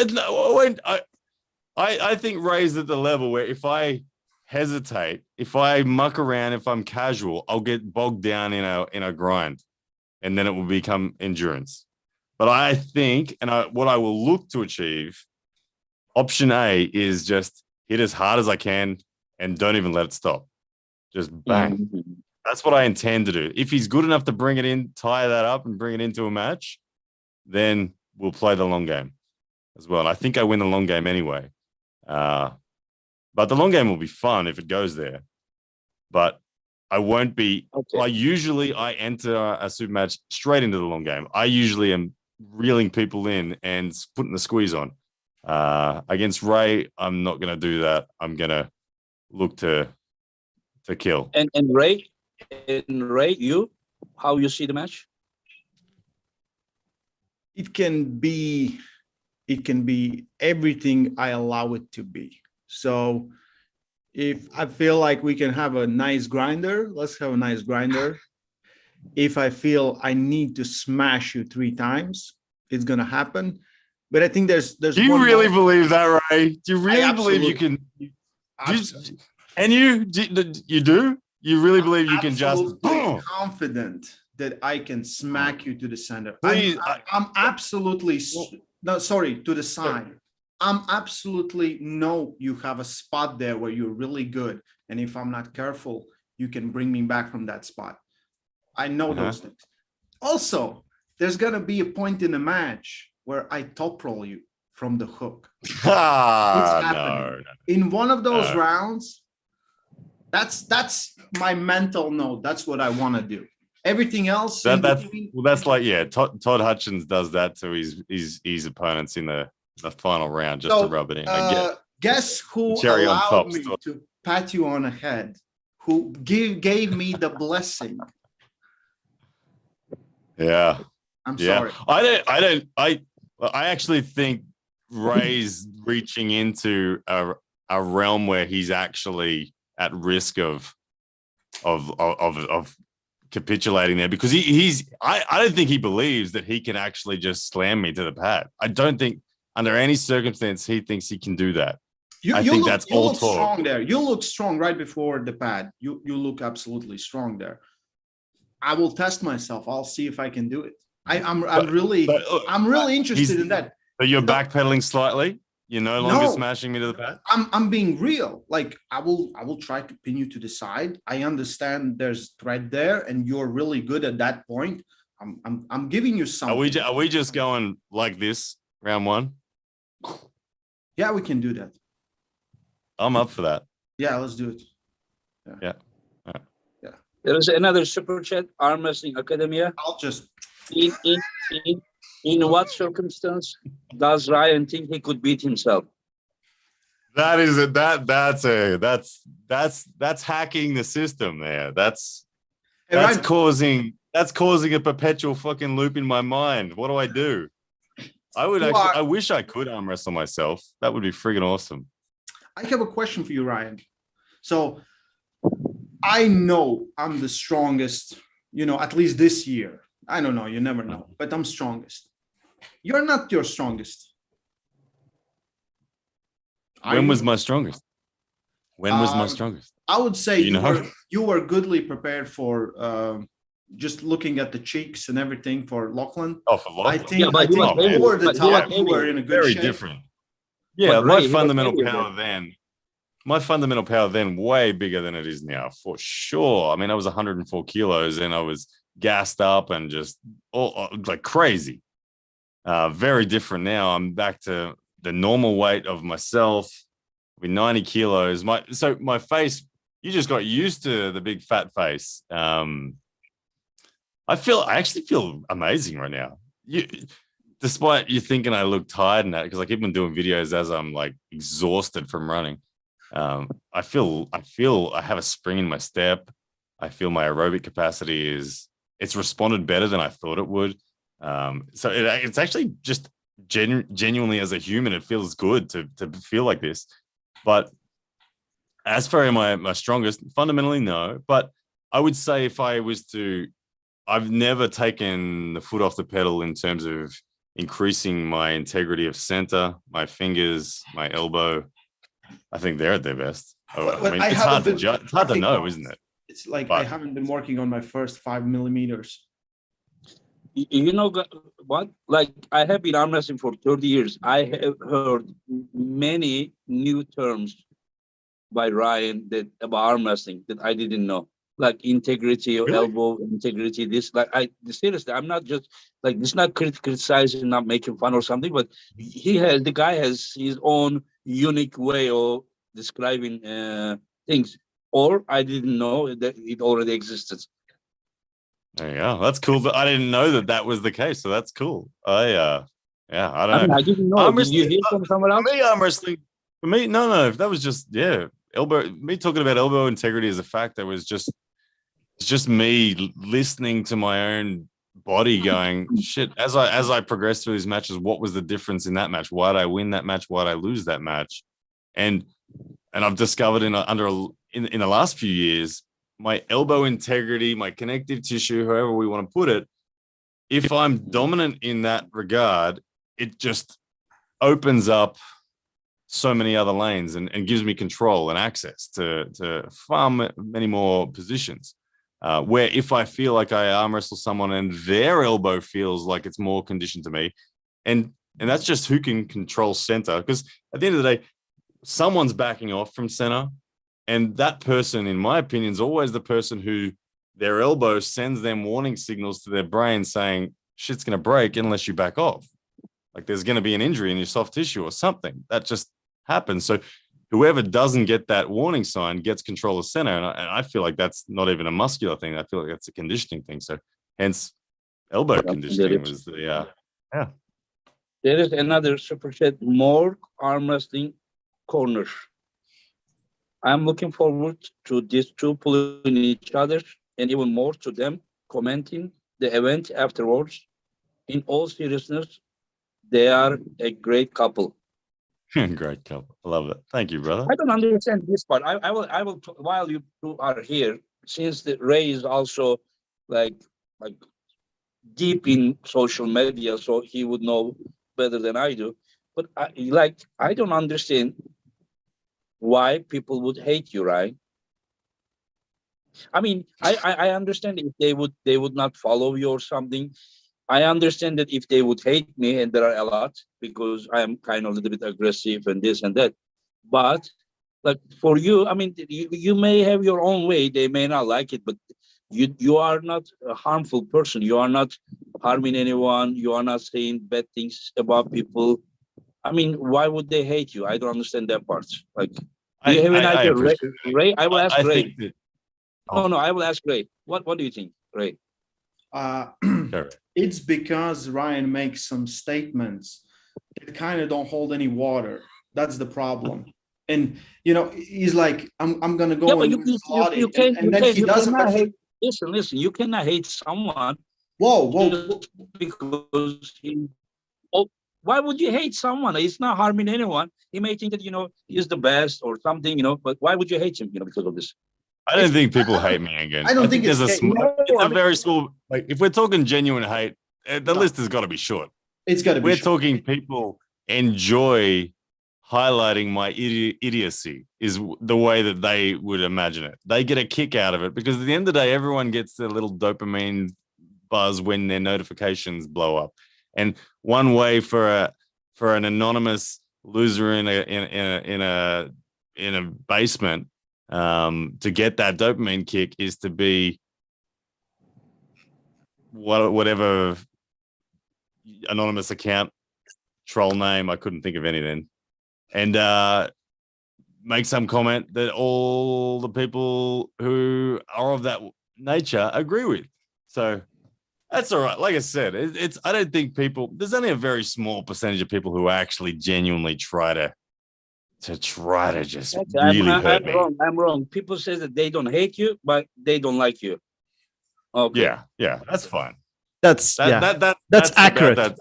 I think Ray's at the level where if I hesitate, if I muck around, if I'm casual, I'll get bogged down in a grind, and then it will become endurance. But I think, and what I will look to achieve, option A is just hit as hard as I can and don't even let it stop. Just bang. mm-hmm. That's what I intend to do. If he's good enough to bring it in, tie that up and bring it into a match, then we'll play the long game as well. And I think I win the long game anyway. But the long game will be fun if it goes there. But I won't be... Okay. I enter a super match straight into the long game. I usually am reeling people in and putting the squeeze on. Against Ray, I'm not going to do that. I'm going to look to kill. And Ray, how you see the match? It can be it can be everything I allow it to be. So if I feel like we can have a nice grinder, let's have a nice grinder. If I feel I need to smash you 3 times, it's gonna happen. But I think there's Do you really believe that, Ray? Do you really believe you can? And you do? You really believe you can just confident that I can smack you to the center? Please, I'm absolutely no, sorry, to the side. I'm absolutely no, you have a spot there where you're really good. And if I'm not careful, you can bring me back from that spot. I know those things. Also, there's gonna be a point in the match where I top roll you from the hook. It's happening. No. In one of those rounds, that's my mental note. That's what I want to do. Everything else, that's like, yeah, Todd Hutchins does that to his opponents in the final round just to rub it in. Guess who allowed me to pat you on the head? Who gave me the blessing? Yeah, I'm sorry. I actually think Ray's reaching into a realm where he's actually at risk of capitulating there, because I don't think he believes that he can actually just slam me to the pad. I don't think under any circumstance he thinks he can do that. I think that's all talk. Strong there. You look strong right before the pad. You look absolutely strong there. I will test myself. I'll see if I can do it. I'm really interested in that. But you're backpedaling slightly. You're no longer smashing me to the pad. I'm being real. Like I will try to pin you to the side. I understand there's thread there, and you're really good at that point. I'm giving you something. Are we just going like this round one? Yeah, we can do that. I'm up for that. Yeah, let's do it. Yeah. Yeah. There is another super chat. Arm Wrestling Academia. I'll just in what circumstance does Ryan think he could beat himself? That's hacking the system there. That's causing a perpetual fucking loop in my mind. What do I do? I wish I could arm wrestle myself. That would be friggin' awesome. I have a question for you, Ryan. So I know I'm the strongest, at least this year. I don't know, you never know, but I'm strongest. You're not your strongest. When was my strongest? I would say you were goodly prepared for just looking at the cheeks and everything for Lachlan. Oh, for Lachlan. I think over the top, you were in a good shape. Very different. Yeah, my fundamental power then way bigger than it is now, for sure. I mean, I was 104 kilos and I was gassed up and just like crazy. Very different now. I'm back to the normal weight of myself with 90 kilos. My face, you just got used to the big fat face. I actually feel amazing right now. Despite you thinking I look tired and that, because I keep on doing videos as I'm like exhausted from running. I feel I have a spring in my step. I feel my aerobic capacity it's responded better than I thought it would. So it's actually just genuinely, as a human, it feels good to feel like this. But as for my strongest, fundamentally, no. But I would say I've never taken the foot off the pedal in terms of increasing my integrity of center, my fingers, my elbow. I think they're at their best. It's hard to know, isn't it? It's like I haven't been working on my first 5 millimeters. You know what? Like, I have been arm wrestling for 30 years. I have heard many new terms by Ryan about arm wrestling that I didn't know. Like integrity of elbow, integrity, this. Like, seriously, I'm not just like, it's not criticizing, not making fun or something, but the guy has his own unique way of describing things. Or I didn't know that it already existed. There you go. That's cool. But I didn't know that was the case. So that's cool. I don't know. I didn't know. Did you hear from someone else? For me, arm wrestling. For me, no. That was just elbow. Me talking about elbow integrity as a fact. That was just me listening to my own body going, shit, as I progressed through these matches, what was the difference in that match? Why did I win that match? Why did I lose that match? And I've discovered in the last few years, my elbow integrity, my connective tissue, however we want to put it, if I'm dominant in that regard, it just opens up so many other lanes and gives me control and access to far many more positions. Where if I feel like I arm wrestle someone and their elbow feels like it's more conditioned to me, and that's just who can control center. Because at the end of the day, someone's backing off from center, and that person, in my opinion, is always the person who their elbow sends them warning signals to their brain saying shit's going to break unless you back off. Like there's going to be an injury in your soft tissue or something. That just happens. So whoever doesn't get that warning sign gets control of center. And I feel like that's not even a muscular thing. I feel like that's a conditioning thing. So hence elbow conditioning was the, yeah. There is another super chat, more arm wrestling corner. I'm looking forward to these two pulling each other and even more to them commenting the event afterwards. In all seriousness, they are a great couple. Great couple. I love it. Thank you, brother. I don't understand this part. I will while you two are here, since the Ray is also like deep in social media, so he would know better than I do. But I don't understand why people would hate you, right? I mean, I understand if they would not follow you or something. I understand that if they would hate me, and there are a lot, because I am kind of a little bit aggressive and this and that. But like for you, I mean, you may have your own way. They may not like it, but you are not a harmful person. You are not harming anyone. You are not saying bad things about people. I mean, why would they hate you? I don't understand that part. Like, do you have an idea, Ray? I will ask Ray. No, I will ask Ray. What do you think, Ray? It's because Ryan makes some statements that kind of don't hold any water. That's the problem. And he's like, I'm gonna go. Yeah, but you cannot hate. Listen. You cannot hate someone. Whoa! Because why would you hate someone? He's not harming anyone. He may think that he's the best or something. But why would you hate him? Because of this. I don't think people hate me again. I don't think there's a very small. Like if we're talking genuine hate, the list has got to be short. It's got to be. We're talking people enjoy highlighting my idiocy is the way that they would imagine it. They get a kick out of it because at the end of the day, everyone gets their little dopamine buzz when their notifications blow up. And one way for an anonymous loser in a basement to get that dopamine kick is to be whatever anonymous account, troll name, I couldn't think of anything, and make some comment that all the people who are of that nature agree with. So that's all right. Like I said, I don't think there's only a very small percentage of people who actually genuinely try to just really hurt me. I'm wrong. People say that they don't hate you, but they don't like you. Okay. Yeah, that's fine. That's accurate. That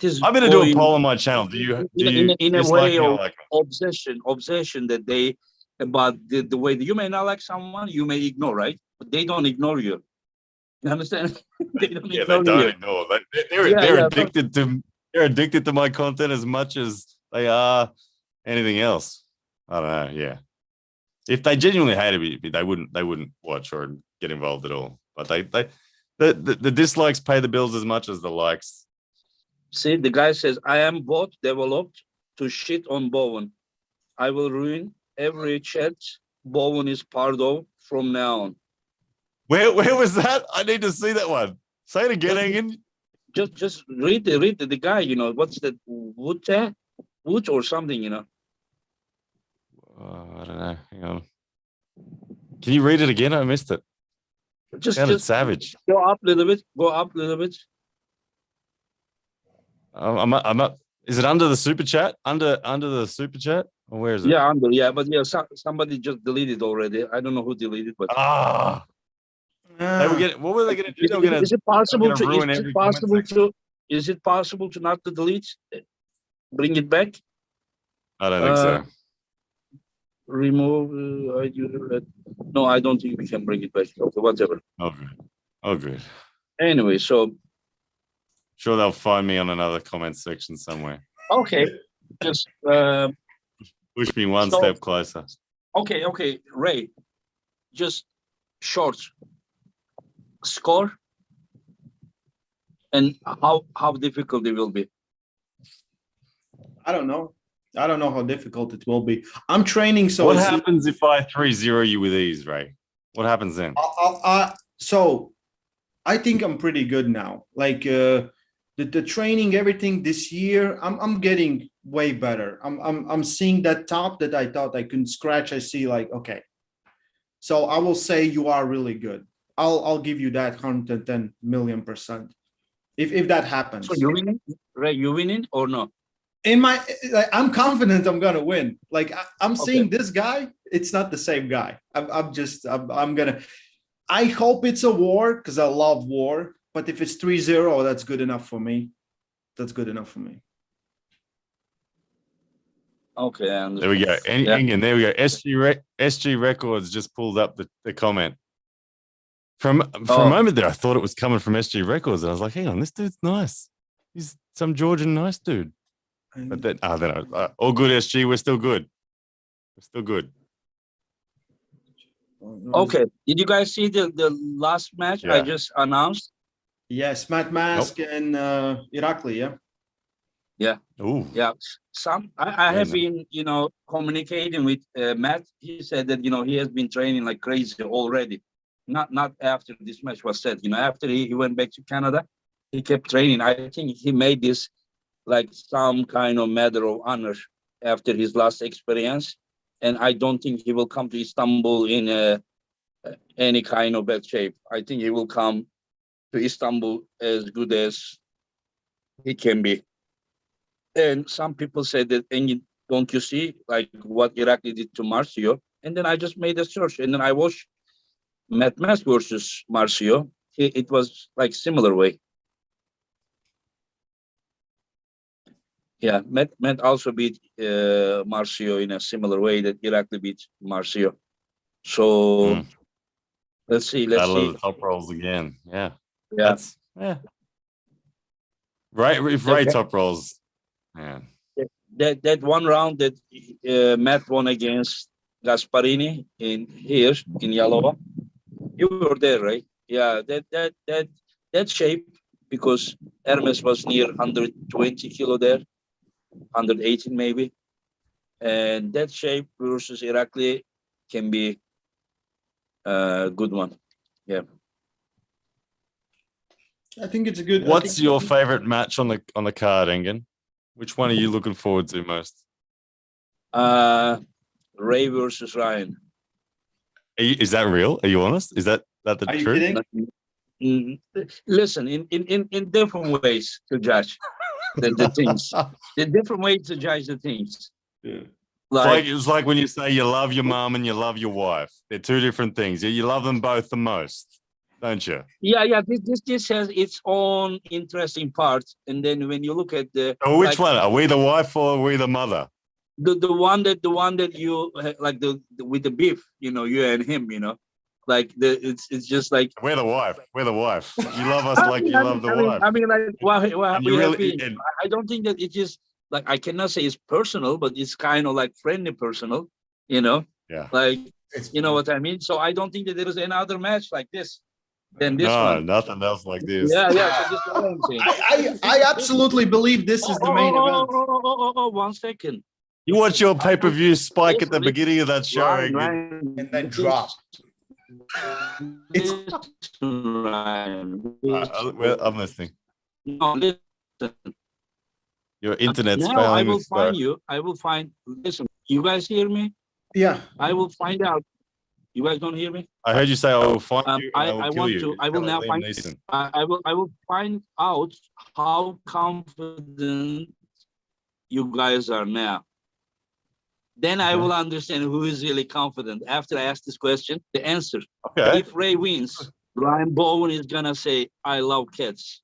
is. I'm going to do a poll on my channel. Do you in a way of like obsession that they about the way that you may not like someone, you may ignore, right? But they don't ignore you. You understand? They don't ignore. They're addicted to. They're addicted to my content as much as they are anything else. I don't know. Yeah, if they genuinely hated me, they wouldn't watch or get involved at all. But the dislikes pay the bills as much as the likes. See, the guy says, "I am both developed to shit on Bowen. I will ruin every chat Bowen is part of from now on." Where was that? I need to see that one. Say it again, Engin. Just read the guy, what's that, Wood or something, I don't know. Hang on. Can you read it again? I missed it. Just savage. Go up a little bit. I'm up. Is it under the super chat? Under the super chat? Or where is it? Yeah, but somebody just deleted already. I don't know who deleted, but They were getting. What were they going to do? They were going Is it possible to? ruin Is every it comment possible section. to? Is it possible to not to delete? Bring it back. I don't think so. Remove. No, I don't think we can bring it back. Okay, whatever. Oh, good. Oh, good. Anyway, so Sure, they'll find me on another comment section somewhere. okay, just Push me one So- step closer. okay, Ray, just short score and how difficult it will be. I don't know. I don't know how difficult it will be. I'm training, so What it's, happens if I 3-0 you with ease, Ray? What happens then? so I think I'm pretty good now. Like the training, everything this year, I'm getting way better. I'm seeing that top that I thought I couldn't scratch. I see like, okay. So I will say you are really good. I'll give you that 110 million%. If that happens. So you winning, Ray? You winning or no? In my, like, I'm confident I'm gonna win. Like I'm Okay. seeing this guy, it's not the same guy. I'm gonna. I hope it's a war because I love war. But if it's 3-0, that's good enough for me. That's good enough for me. Okay, I understand. There we go. Yeah. Engin, there we go. SG Records just pulled up the comment. For a moment there, I thought it was coming from SG Records, and I was like, "Hang on, this dude's nice. He's some Georgian nice dude." But then, all good, SG. We're still good. We're still good. Okay, did you guys see the last match I Yeah. just announced? Yes, Matt Mask and Irakli, yeah. Ooh. Yeah, I have Very been, communicating with Matt. He said that he has been training like crazy already. Not after this match was set. After he went back to Canada, he kept training. I think he made this like some kind of matter of honor after his last experience, and I don't think he will come to Istanbul in any kind of bad shape. I think he will come to Istanbul as good as he can be. And some people said that, and don't you see like what Irakli did to Marcio? And then I just made a search, and then I watched Matt Mass versus Marcio. It was like similar way. Yeah, Matt also beat Marcio in a similar way that Irakli beat Marcio. So let's see. Battle of the top rolls again. Yeah. Yeah. Right. If Ray Okay. top rolls, man. That one round that Matt won against Gasparini in Yalova. You were there, right? Yeah, that shape, because Hermes was near 120 kilo there, 118 maybe, and that shape versus Irakli can be a good one. Yeah. I think it's a good. What's your favorite match on the card, Engin? Which one are you looking forward to most? Ray versus Ryan. Is that real? Are you honest? Is that the Are you truth? kidding? Listen, in different ways to judge the things. The different ways to judge the things. Yeah. It's like when you say you love your mom and you love your wife. They're two different things. You love them both the most, don't you? Yeah. This has its own interesting parts, and then when you look at the Which one? Are we the wife or are we the mother? the one that you like the with the beef, you and him, like it's just like We're the wife. We're the wife. You love us like you love the wife. I mean, like what And we you have really- been. and- I don't think that it is like, I cannot say it's personal, but it's kind of like friendly personal, Yeah. like you know what I mean. So I don't think that there is another match like this than this No, one. nothing else like this. Yeah. So this is what I'm saying. I absolutely believe this is the main event. Oh, 1 second. You watch your pay-per-view spike at the Listen, beginning of that show. Ryan, And then drop. Ryan. I'm listening. No, listen. Your internet's Now failing. I will with find you. I will find. Listen, you guys hear me? Yeah. I will find out. You guys don't hear me? I heard you say I will find you and I I will kill want you. to. I will now Liam find. Neeson. I will find out how confident you guys are now. Then I will understand who is really confident. After I ask this question, the answer. Okay. If Ray wins, Ryan Bowen is gonna say, "I love cats,"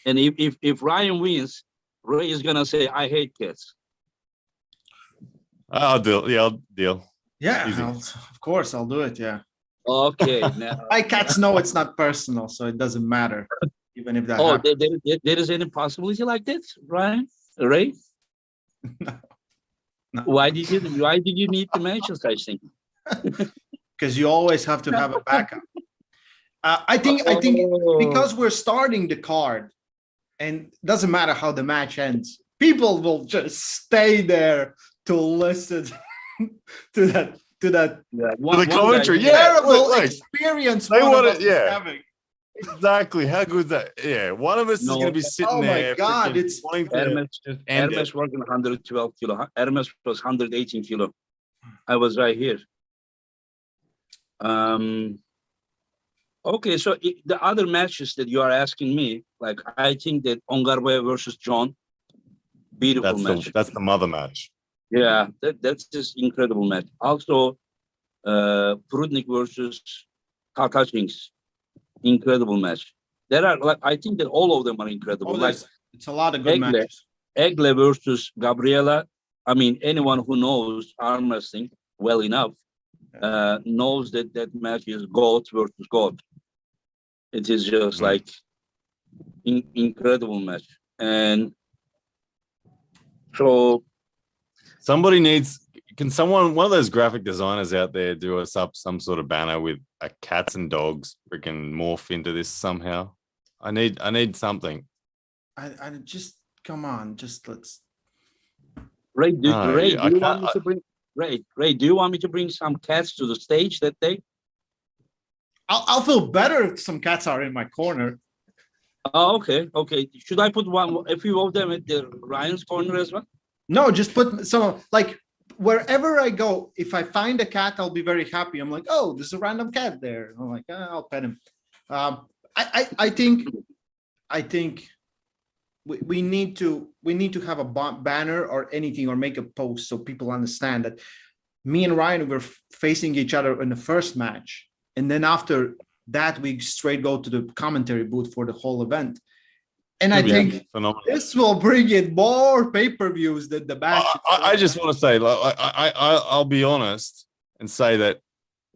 and if Ryan wins, Ray is gonna say, "I hate cats." I'll deal. Yeah, I'll deal. Yeah, Easy. of course I'll do it. Yeah. Okay, now. My cats know it's not personal, so it doesn't matter, even if that Oh, happens. there is any possibility like that, Ryan? Ray? No. Why did you need to mention such thing? Because you always have to have a backup. I think because we're starting the card, and doesn't matter how the match ends, people will just stay there to listen to that The commentary, terrible experience they one want of us it, yeah. is having. Exactly. How good is that? Yeah, one of us is going to be sitting Oh my there. God, it's wanting to just end Hermes it. working 112 kilo. Hermes was 118 kilo. I was right here. Okay, so the other matches that you are asking me, like I think that Ongarboy versus John, beautiful match. That's the mother match. Yeah, that's just incredible match. Also, Prudnik versus Kakachings, incredible match. There are like I think that all of them are incredible. Like it's a lot of good matches. Egle versus Gabriela. I mean, anyone who knows arm wrestling well enough knows that match is GOAT versus GOAT. It is just like incredible match. And so somebody can one of those graphic designers out there do us up some sort of banner with a cats and dogs freaking morph into this somehow? I need something. I just come on, just let's. Ray, do you want me to bring Ray, do you want me to bring some cats to the stage that day? I'll feel better if some cats are in my corner. Oh, okay. Should I put a few of them at the Ryan's corner as well? No, just put some, like wherever I go, if I find a cat, I'll be very happy. I'm like, oh, there's a random cat there. I'm like, I'll pet him. I think we need to have a banner or anything, or make a post so people understand that me and Ryan were facing each other in the first match, and then after that we straight go to the commentary booth for the whole event. And I think this will bring in more pay-per-views than the match. I just want to say, like, I'll be honest and say that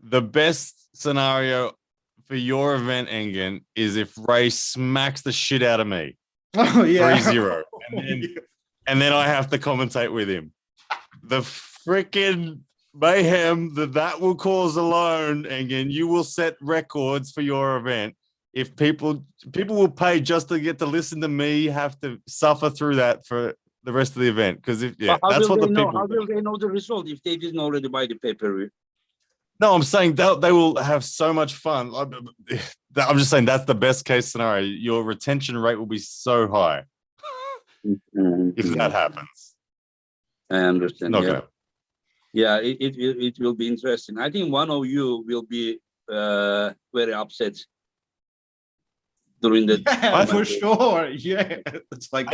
the best scenario for your event, Engen, is if Ray smacks the shit out of me. Oh yeah, 3-0, and then I have to commentate with him. The freaking mayhem that will cause alone, Engen, you will set records for your event. If people will pay just to get to listen to me have to suffer through that for the rest of the event, because that's what the people. How will they know the result if they didn't already buy the pay-per-view? No, I'm saying they will have so much fun. I'm just saying that's the best case scenario. Your retention rate will be so high if that happens. I understand. Okay. Yeah, it will be interesting. I think one of you will be very upset during the. Yeah, for sure. Yeah, it's like.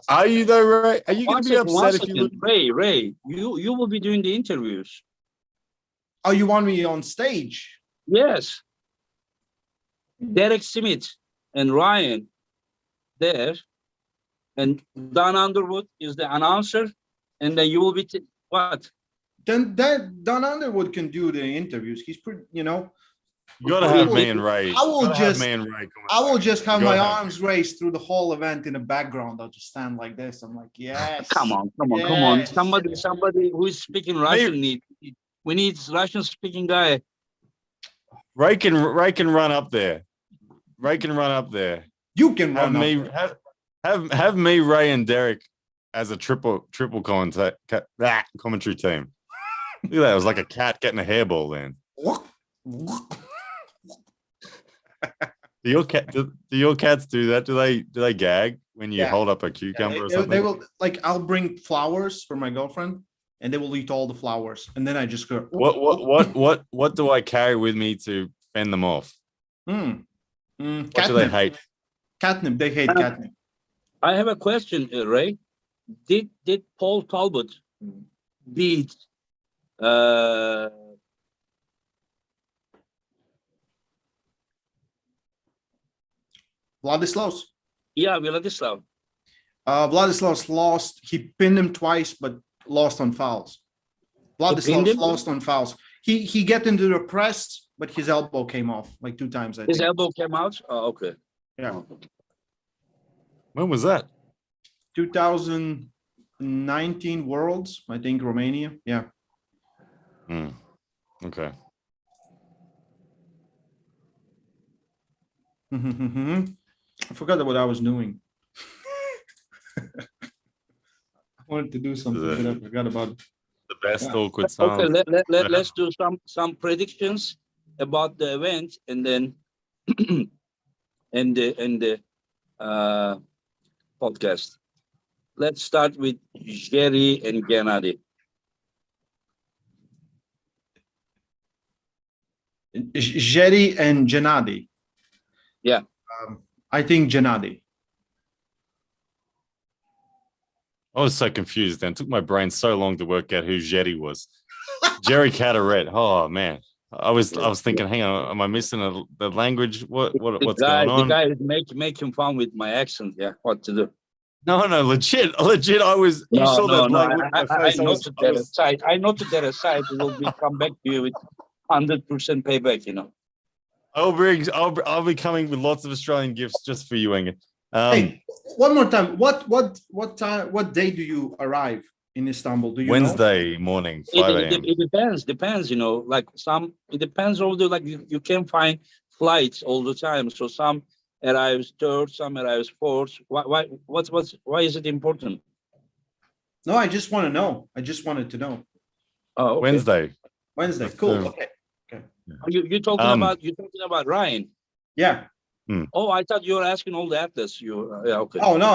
Are you though, Ray? Are you going to be upset if you? Ray, you will be doing the interviews. Oh, you want me on stage? Yes. Derek Smith and Ryan there, and Don Underwood is the announcer, and then you will be what? Then Don Underwood can do the interviews. He's pretty, You gotta have me and Ray. I will just have my arms raised through the whole event in the background. I'll just stand like this. I'm like, yes. Come on. Somebody who is speaking Russian we need Russian speaking guy. Ray can run up there. You can run up me. Have me, Ray, and Derek as a triple commentary team. Look at that. It was like a cat getting a hairball then. Do your cats do that? Do they gag when you hold up a cucumber or something? They will, like, I'll bring flowers for my girlfriend, and they will eat all the flowers, and then I just go. What do I carry with me to fend them off? What do they hate? Catnip. They hate catnip. I have a question, Ray. Did Paul Talbot beat Vladislav. Yeah, Vladislav. Vladislav lost. He pinned him twice, but lost on fouls. Vladislav lost on fouls. He get into the press, but his elbow came off like 2 times. I think. His elbow came out? Oh, okay. Yeah. When was that? 2019 Worlds, I think, Romania. Yeah. Okay. I forgot what I was doing. I wanted to do something, but I forgot about it. The best awkward Okay, sound. let's do some predictions about the event, and then and the podcast. Let's start with Jerry and Gennady. Jerry and Gennady. Yeah. I think Gennady. I was so confused then. It took my brain so long to work out who Jetty was. Jerry Cataret. Oh man. I was thinking, hang on, am I missing the language? What's going on? The guy is making fun with my accent. Yeah, what to do? No, legit. I was. You saw that language. I noted that aside. I noted that aside. We'll come back to you with 100% payback. You know. I'll be coming with lots of Australian gifts just for you, Engen. Hey, one more time. What time? What day do you arrive in Istanbul? Do you Wednesday morning, 5 a.m. It depends. You know, like it depends on you can find flights all the time. So some arrives third, some arrives fourth. Why is it important? No, I just want to know. I just wanted to know. Oh, okay. Wednesday. Cool. Okay. You're talking about Ryan. Yeah. Oh, I thought you were asking all the athletes. Okay. Oh no.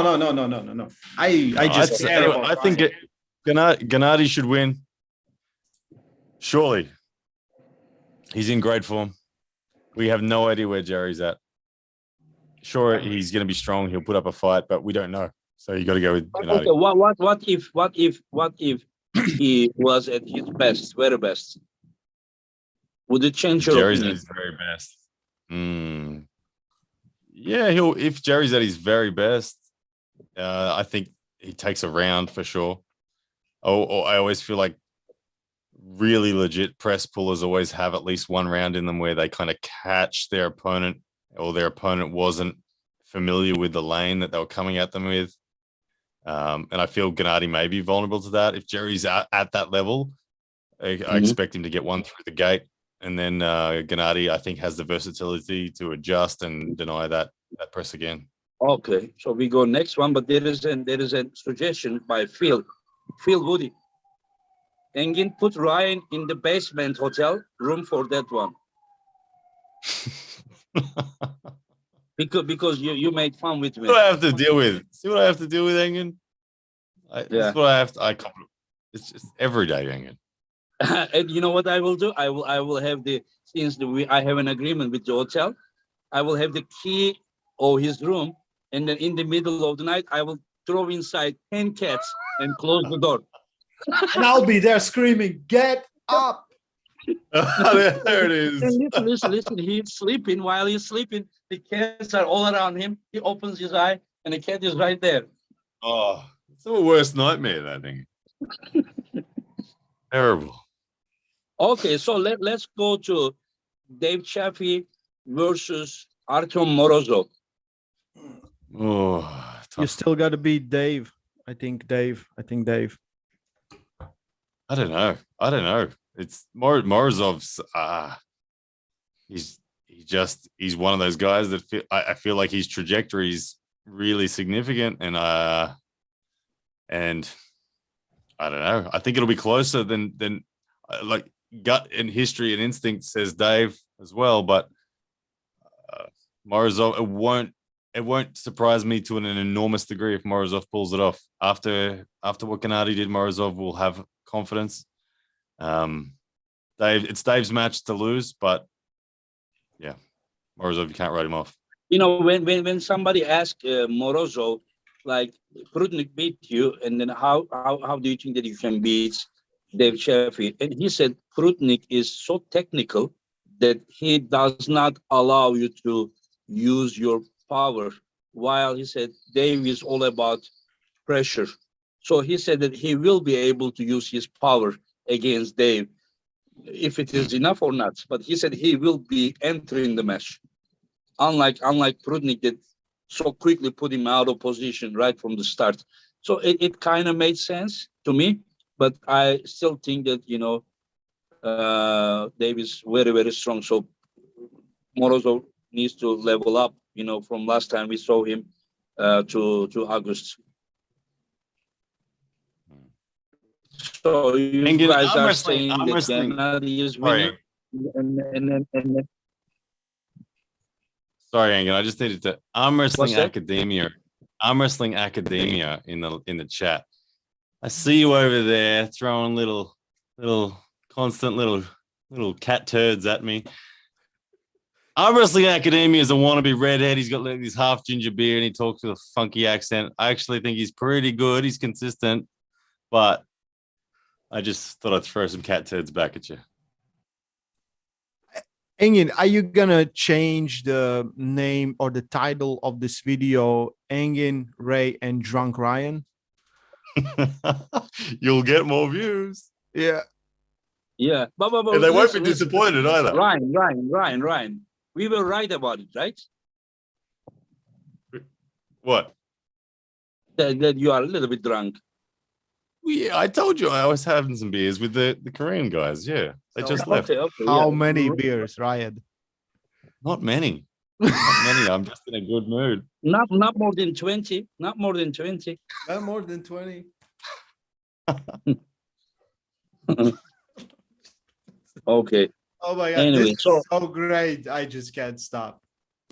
I think Gennady should win. Surely. He's in great form. We have no idea where Jerry's at. Sure, he's going to be strong. He'll put up a fight, but we don't know. So you got to go with Gennady. Okay, what if he was at his best, very best? Would it change your Jerry's opinion? at his very best. Yeah, if Jerry's at his very best, I think he takes a round for sure. I always feel like really legit press pullers always have at least one round in them where they kind of catch their opponent, or their opponent wasn't familiar with the lane that they were coming at them with. And I feel Gennady may be vulnerable to that. If Jerry's at that level, I expect him to get one through the gate. And then Gennady, I think, has the versatility to adjust and deny that press again. Okay, so we go next one, but there is a suggestion by Phil Woody. Engin, put Ryan in the basement hotel room for that one. because you made fun with me. What do I have to deal with? See what I have to deal with, Engin? That's what I have to. It's just every day, Engin. And you know what I will do? I will have I have an agreement with the hotel. I will have the key of his room, and then in the middle of the night, I will throw inside 10 cats and close the door. And I'll be there screaming, "Get up!" There it is. And listen. He's sleeping. While he's sleeping, the cats are all around him. He opens his eye, and the cat is right there. Oh, it's the worst nightmare, that thing. Terrible. Okay, so let's go to Dave Chaffee versus Artem Morozov. Oh, You still got to beat Dave. I think Dave. I don't know. It's Morozov's. He's one of those guys that I feel like his trajectory is really significant, and I don't know. I think it'll be closer than like gut and history and instinct says Dave as well. But Morozov, it won't surprise me to an enormous degree if Morozov pulls it off. After what Gennady did, Morozov will have confidence. It's Dave's match to lose, but yeah, Morozov, you can't write him off. You know, when somebody asks Morozov, like, Prudnik beat you, and then how do you think that you can beat Dave Chaffee? And he said Prudnik is so technical that he does not allow you to use your power, while he said Dave is all about pressure. So he said that he will be able to use his power against Dave, if it is enough or not. But he said he will be entering the match. Unlike Prudnik that so quickly put him out of position right from the start. So it kind of made sense to me, but I still think that, Dave is very, very strong. So Morozov needs to level up, from last time we saw him to August. So you guys are saying that Gennady is winning. Sorry, Angan, I just needed to Arm Wrestling Academia in the chat. I see you over there throwing little constant little cat turds at me. Arm Wrestling Academia is a wannabe redhead. He's got like this half ginger beard and he talks with a funky accent. I actually think he's pretty good. He's consistent, but I just thought I'd throw some cat turds back at you. Engin, are you gonna change the name or the title of this video, Engin, Ray, and Drunk Ryan? You'll get more views. Yeah. Yeah. But and they won't be disappointed either. Ryan. We were right about it, right? What? That you are a little bit drunk. Yeah, I told you I was having some beers with the Korean guys. Yeah, they just left. Okay, How many beers, Ryan? Not many. Not many. I'm just in a good mood. Not more than 20. Not more than 20. Not more than 20. Okay. Oh my god! Anyway, this is so great. I just can't stop.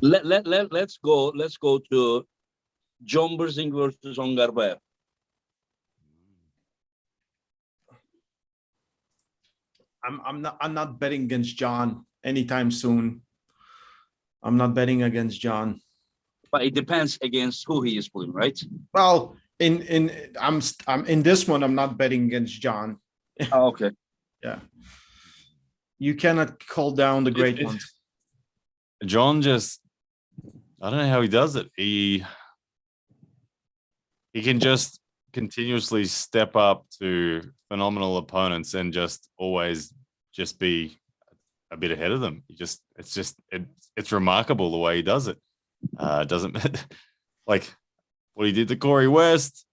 Let's go to John Bursing versus Ongarbayev. I'm not betting against John anytime soon. I'm not betting against John. But it depends against who he is pulling, right? Well, I'm in this one. I'm not betting against John. Oh, okay. Yeah. You cannot call down the great ones. John just, I don't know how he does it. He can just continuously step up to phenomenal opponents and just always just be a bit ahead of them. It's remarkable the way he does it. Doesn't like what he did to Corey West.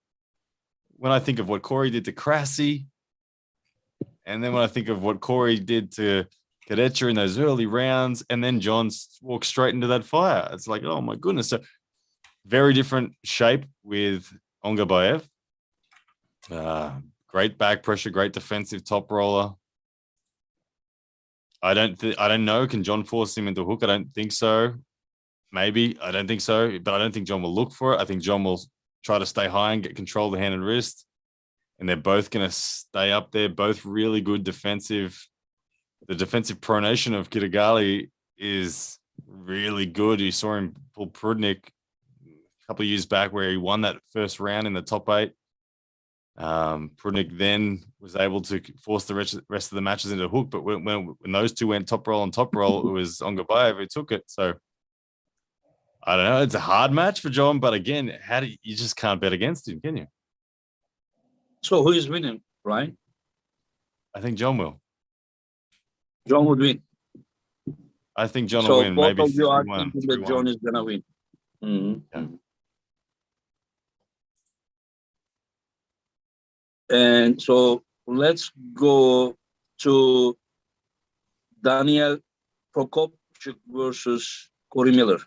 When I think of what Cory did to Crassi, and then when I think of what Cory did to Kadecha in those early rounds, and then John walks straight into that fire. It's like, oh my goodness. So very different shape with Ongarbayev. Great back pressure, great defensive top roller. I don't know. Can John force him into a hook? I don't think so. Maybe. I don't think so. But I don't think John will look for it. I think John will try to stay high and get control of the hand and wrist. And they're both going to stay up there. Both really good defensive. The defensive pronation of Kitagali is really good. You saw him pull Prudnik a couple of years back where he won that first round in the top 8. Prudnik then was able to force the rest of the matches into a hook, but when those two went top roll on top roll, it was Ongarbayev who took it. So I don't know. It's a hard match for John, but again, you just can't bet against him, can you? So who is winning, right? I think John will. John would win. I think John will win. Both Maybe of you are 3-1, thinking that John is gonna win. Mm-hmm. Yeah. And so let's go to Danielle Prokop versus Cory Miller.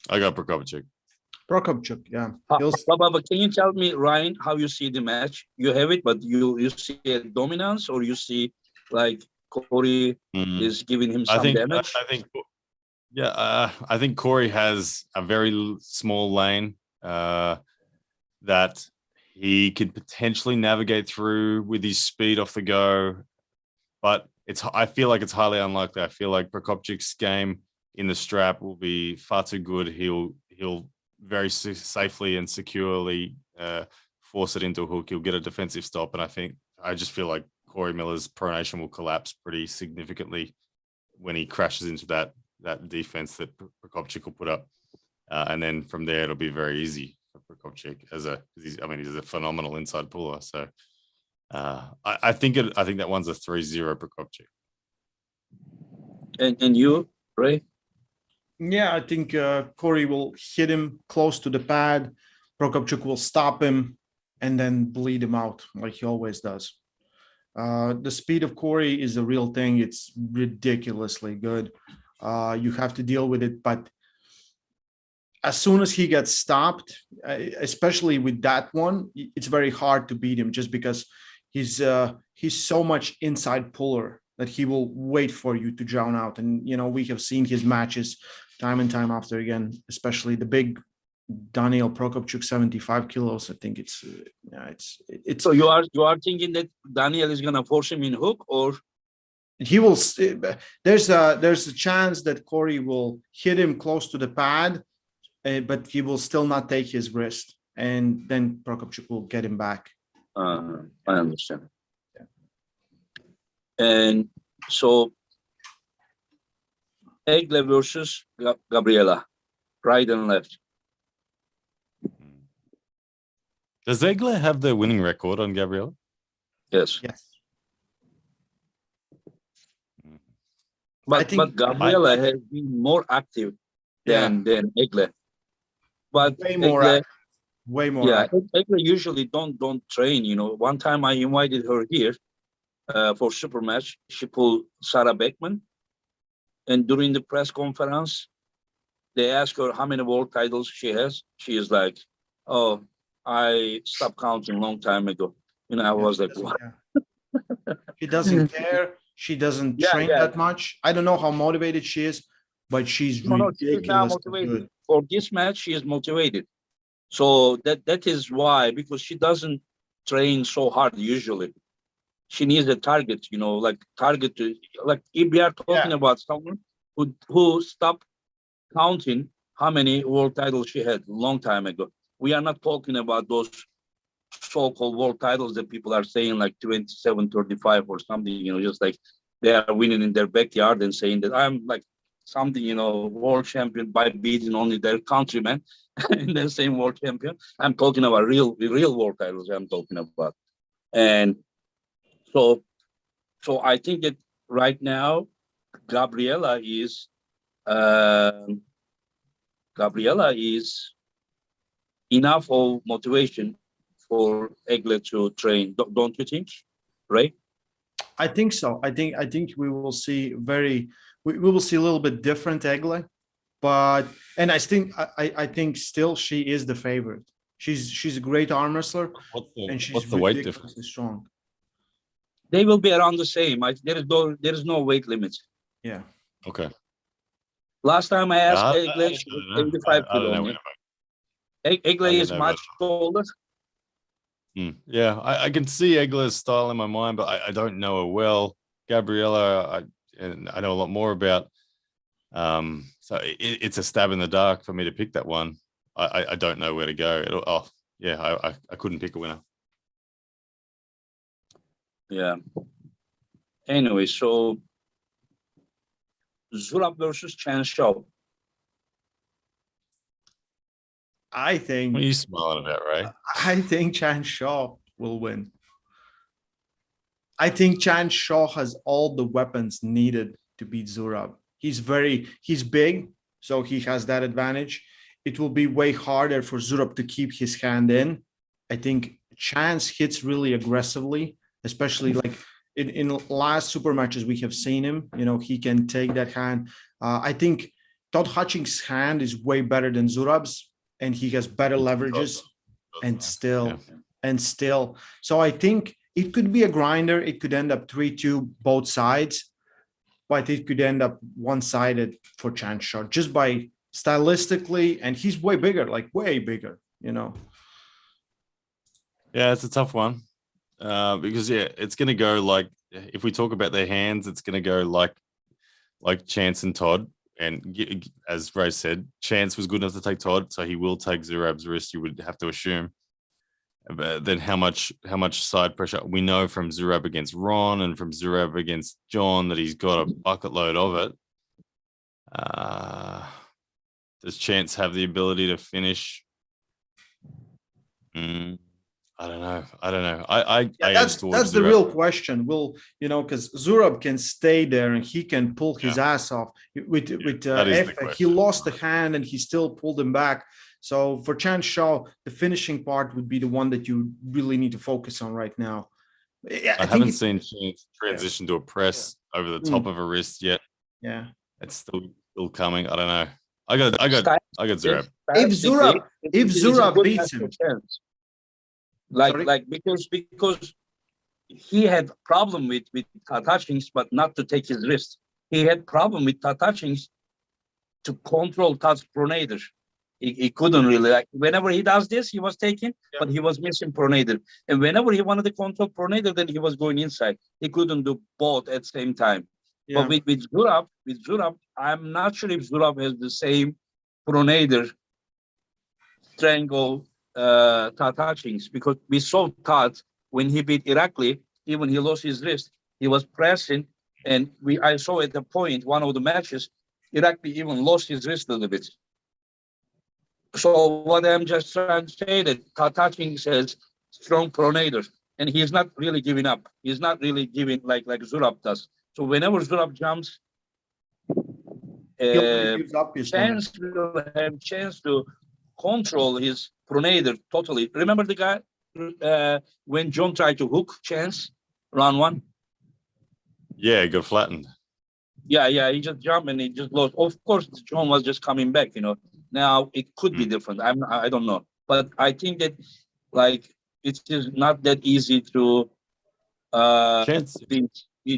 I got Prokopchuk. Prokopchuk, yeah. But can you tell me, Ryan, how you see the match? You have it, but you see a dominance, or you see like Cory is giving him some damage? I think Cory has a very small lane that he could potentially navigate through with his speed off the go, but I feel like it's highly unlikely. I feel like Prokopchuk's game in the strap will be far too good. He'll very safely and securely force it into a hook. He'll get a defensive stop, and I just feel like Cory Miller's pronation will collapse pretty significantly when he crashes into that that defense that Prokopchik will put up, and then from there it'll be very easy for Prokopchik he's a phenomenal inside puller. So I think that one's a 3-0 Prokopchik. And you, Ray? Yeah, I think Cory will hit him close to the pad. Prokopchuk will stop him and then bleed him out like he always does. The speed of Cory is a real thing. It's ridiculously good. You have to deal with it, but as soon as he gets stopped, especially with that one, it's very hard to beat him just because he's so much inside puller that he will wait for you to drown out. And we have seen his matches time and time after again, especially the big Danielle Prokopchuk, 75 kilos. I think it's. So you are thinking that Danielle is gonna force him in hook, or he will. There's a chance that Cory will hit him close to the pad, but he will still not take his wrist, and then Prokopchuk will get him back. I understand. Yeah. And so Egle versus Gabriela, right and left. Does Egle have the winning record on Gabriela? Yes. Yes. But Gabriela has been more active than Egle. But way more active. Way more. Yeah, Egle usually don't train. One time I invited her here for super match. She pulled Sarah Beckman, and during the press conference, they asked her how many world titles she has. She is like, "Oh, I stopped counting a long time ago." I was like, "What?" Yeah. She doesn't care. She doesn't train that much. I don't know how motivated she is, but she's ridiculously good. For this match, she is motivated. So that is why, because she doesn't train so hard usually. She needs a target, if we are talking about someone who stopped counting how many world titles she had a long time ago. We are not talking about those so-called world titles that people are saying like 27, 35 or something, just like they are winning in their backyard and saying that I'm like something, world champion by beating only their countrymen and then saying world champion. I'm talking about real world titles I'm talking about. And so I think that right now, Gabriela is enough of motivation for Egle to train. Don't you think, Ray? I think so. I think we will see we will see a little bit different Egle, but I think still she is the favorite. She's a great arm wrestler, and she's the weight difference? Strong. They will be around the same. There is no weight limit. Yeah. Okay. Last time I asked Egle, she was 85 kilos. Egle is much taller. Yeah, I can see Egle's style in my mind, but I don't know her well. Gabriela, I know a lot more about. So it's a stab in the dark for me to pick that one. I don't know where to go. I couldn't pick a winner. Yeah. Anyway, so Zurab versus Chen Shao. I think. What are you smiling about, Ray? I think Chan Shaw will win. I think Chan Shaw has all the weapons needed to beat Zurab. He's big, so he has that advantage. It will be way harder for Zurab to keep his hand in. I think Chance hits really aggressively, especially like in last super matches we have seen him. He can take that hand. I think Todd Hutchings' hand is way better than Zurab's, and he has better leverages and still. So I think it could be a grinder. It could end up 3-2 both sides, but it could end up one-sided for Chance Shaw just by stylistically, and he's way bigger, like way bigger, Yeah, it's a tough one because it's going to go like, if we talk about their hands, it's going to go like Chance and Todd. And as Ray said, Chance was good enough to take Todd, so he will take Zurab's wrist, you would have to assume. But then how much side pressure? We know from Zurab against Ron and from Zurab against John that he's got a bucket load of it. Does Chance have the ability to finish? I don't know. That's the real question. Will because Zurab can stay there and he can pull his ass off. With Efe, he lost the hand and he still pulled him back. So for Chan Shaw, the finishing part would be the one that you really need to focus on right now. I haven't seen Chance transition to a press over the top of a wrist yet. Yeah, it's still coming. I don't know. I got Zurab. If Zurab beats him. Because he had problem with touchings, but not to take his wrist. He had problem with touchings to control touch pronator. He couldn't really, like, whenever he does this, he was taking, but he was missing pronator. And whenever he wanted to control pronator, then he was going inside. He couldn't do both at the same time. But with Zurab, I'm not sure if Zurab has the same pronator strangle touchings, because we saw Todd when he beat Irakli, even he lost his wrist, he was pressing, and I saw at the point, one of the matches, Irakli even lost his wrist a little bit. So what I'm just trying to say that touching says strong pronator, and he's not really giving up. He's not really giving like Zurab does. So whenever Zurab jumps, Chance will have chance to control his pronator totally. Remember the guy when John tried to hook Chance round one? Yeah, got flattened. Yeah, he just jumped and he just lost. Of course, John was just coming back, Now it could be different. I don't know, but I think that it is not that easy to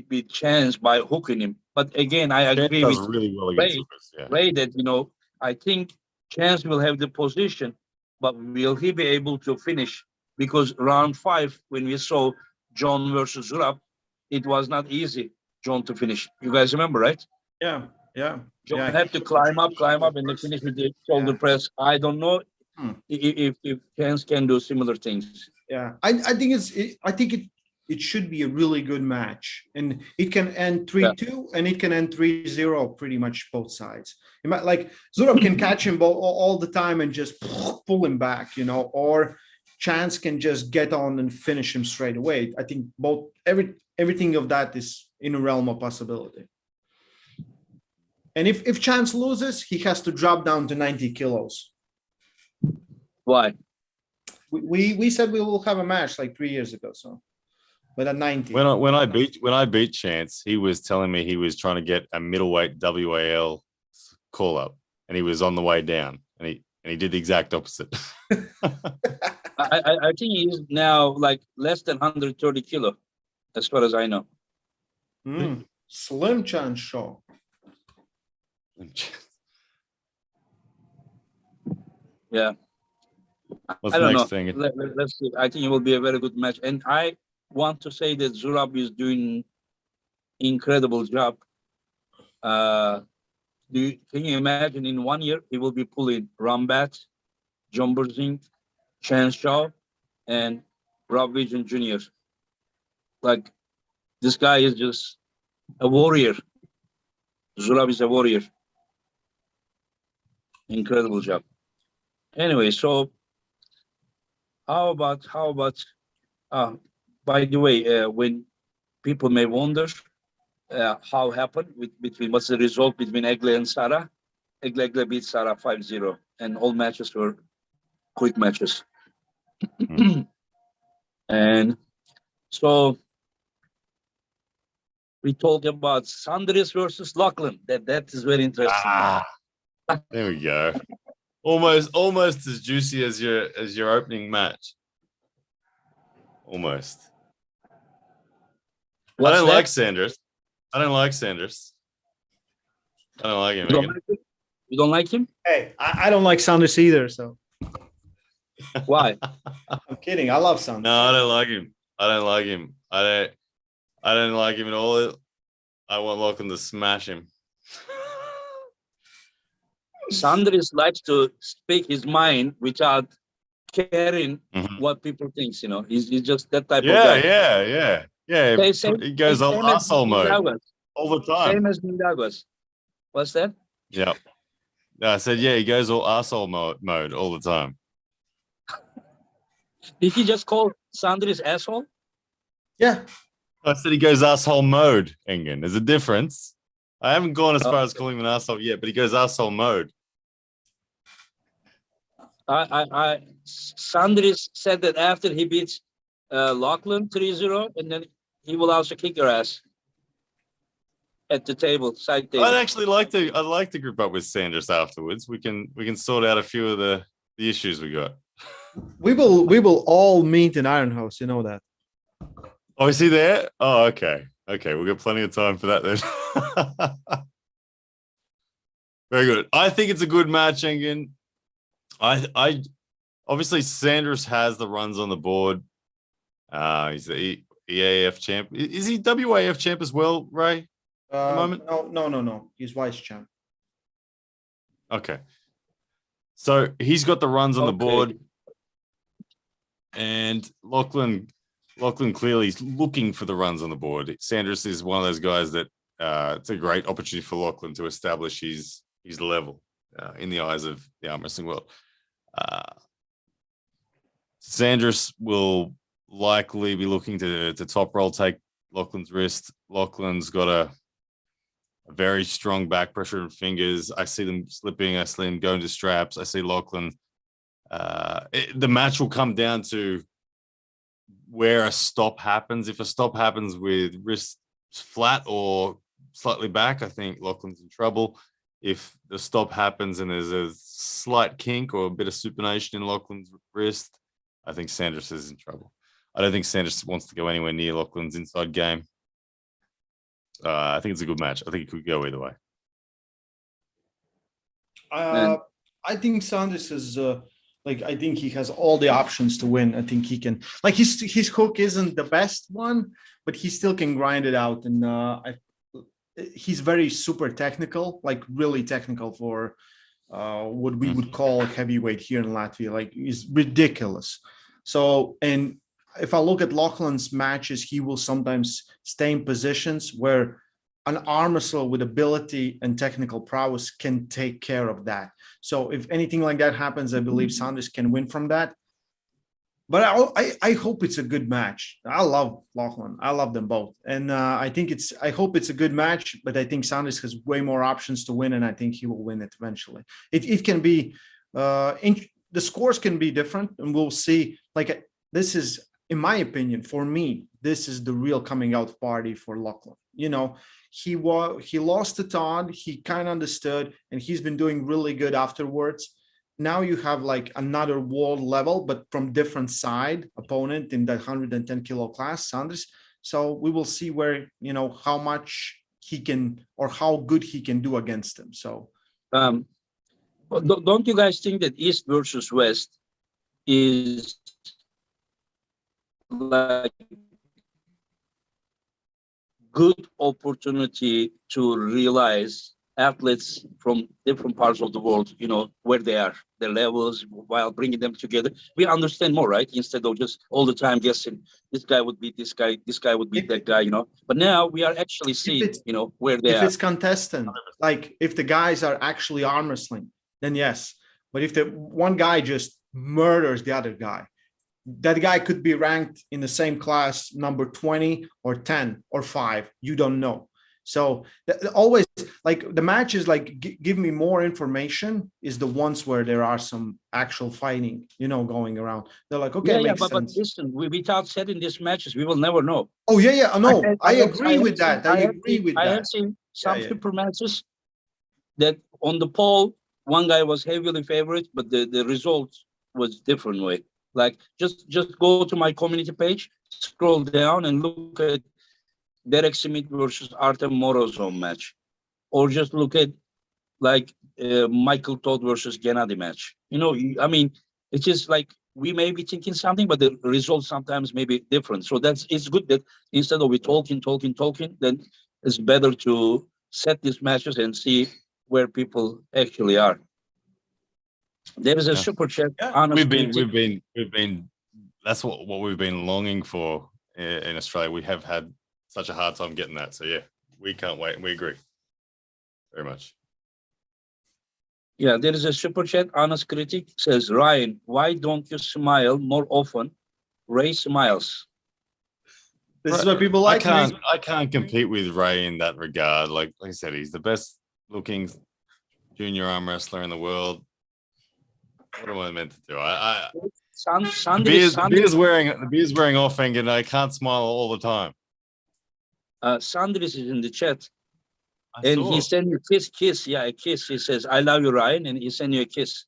beat Chance by hooking him. But again, I agree with really well against Ray that I think Chance will have the position, but will he be able to finish? Because round 5, when we saw John versus Zurab, it was not easy, John, to finish. You guys remember, right? Yeah. John had to climb up, and then finish with the shoulder press. I don't know if Chance can do similar things. Yeah, I think it should be a really good match, and it can end 3-2 and it can end 3-0 pretty much both sides. Like Zurab can catch him all the time and just pull him back, or Chance can just get on and finish him straight away. I think everything of that is in a realm of possibility. And if Chance loses, he has to drop down to 90 kilos. Why? We said we will have a match like 3 years ago, so. But at 90. When I beat Chance, he was telling me he was trying to get a middleweight WAL call up, and he was on the way down, and he did the exact opposite. I think he's now like less than 130 kilo, as far as I know. Slim Chan Shaw. Yeah. What's I don't next know. thing? Let's see. I think it will be a very good match, and I want to say that Zurab is doing incredible job. Can you imagine in 1 year he will be pulling Rambat, John Burzing, Chance Shaw, and Rob Vision Jr. Like, this guy is just a warrior. Zurab is a warrior. Incredible job. Anyway, so how about by the way, when people may wonder how happened what's the result between Egle and Sara? Egle beat Sara 5-0, and all matches were quick matches. And so we talked about Sanders versus Lachlan. That is very interesting. There we go. Almost as juicy as your opening match. Almost. I don't like Sanders. I don't like him. You don't like him? Hey, I don't like Sanders either. So why? I'm kidding. I love Sanders. No, I don't like him. I don't like him at all. I want Lachlan to smash him. Sanders likes to speak his mind without caring what people think. He's just that type of guy. Yeah. He goes on asshole mode all the time. Same as Mindagos. What's that? Yep. I said, yeah, he goes all asshole mode all the time. Did he just call Sandris asshole? Yeah. I said he goes asshole mode, Engen. There's a difference. I haven't gone as far as calling him an asshole yet, but he goes asshole mode. Sandris said that after he beats Lachlan 3-0, and then he will also kick your ass at the table, side table. I'd like to group up with Sanders afterwards. We can sort out a few of the issues we got. We will all meet in Iron House, you know that. Oh, is he there? Oh, okay. Okay, we've got plenty of time for that then. Very good. I think it's a good match, Engen. I obviously Sanders has the runs on the board. He's the EAF champ. Is he WAF champ as well, Ray? At the moment? No. He's vice champ. Okay. So he's got the runs on the board. And Lachlan clearly is looking for the runs on the board. Sanders is one of those guys that it's a great opportunity for Lachlan to establish his level in the eyes of the arm wrestling world. Sanders will likely be looking to top roll, take Lachlan's wrist. Lachlan's got a very strong back pressure and fingers. I see them slipping. I see them going to straps. I see Lachlan. The match will come down to where a stop happens. If a stop happens with wrist flat or slightly back, I think Lachlan's in trouble. If the stop happens and there's a slight kink or a bit of supination in Lachlan's wrist, I think Sanders is in trouble. I don't think Sanders wants to go anywhere near Lachlan's inside game. I think it's a good match. I think it could go either way. I think Sanders is I think he has all the options to win. I think he can. Like his hook isn't the best one, but he still can grind it out. And he's very super technical, like really technical for what we would call heavyweight here in Latvia. Like he's ridiculous. So, and if I look at Lachlan's matches, he will sometimes stay in positions where an arm wrestler with ability and technical prowess can take care of that. So if anything like that happens, I believe Sanders can win from that. But I hope it's a good match. I love Lachlan. I love them both. And I hope it's a good match, but I think Sanders has way more options to win, and I think he will win it eventually. It can be, the scores can be different, and we'll see. Like this is, in my opinion, for me, this is the real coming out party for Lachlan. You know, he lost to Todd. He kind of understood, and he's been doing really good afterwards. Now you have like another world level, but from different side opponent in that 110 kilo class, Sanders. So we will see where, how much he can or how good he can do against him. So, don't you guys think that East versus West is like good opportunity to realize athletes from different parts of the world, where they are, their levels, while bringing them together. We understand more, right? Instead of just all the time guessing, this guy would beat this guy would beat that guy, But now we are actually seeing, where they are. If it's contestant, like if the guys are actually arm wrestling, then yes. But if the one guy just murders the other guy, that guy could be ranked in the same class, number 20 or 10 or 5. You don't know. So always, like the matches, like give me more information is the ones where there are some actual fighting, going around. They're like, okay, but listen, without setting these matches, we will never know. Oh yeah, no, I agree with that. I have seen some super matches that on the poll, one guy was heavily favored, but the result was different way. Like just go to my community page, scroll down and look at Derek Smith versus Artem Morozov match, or just look at like Michael Todd versus Gennady match. It's just like we may be thinking something, but the results sometimes may be different. So it's good that instead of we talking, then it's better to set these matches and see where people actually are. There is a super chat. We've been. That's what we've been longing for in Australia. We have had such a hard time getting that. So yeah, we can't wait, and we agree very much. Yeah, there is a super chat. Honest critic says, Ryan, why don't you smile more often? Ray smiles. This is what people like. I can't compete with Ray in that regard. Like I said, he's the best looking junior arm wrestler in the world. What am I meant to do? The beer's wearing off, and I can't smile all the time. Sandris is in the chat. He sent you kiss. Yeah, a kiss. He says, I love you, Ryan. And he sent you a kiss.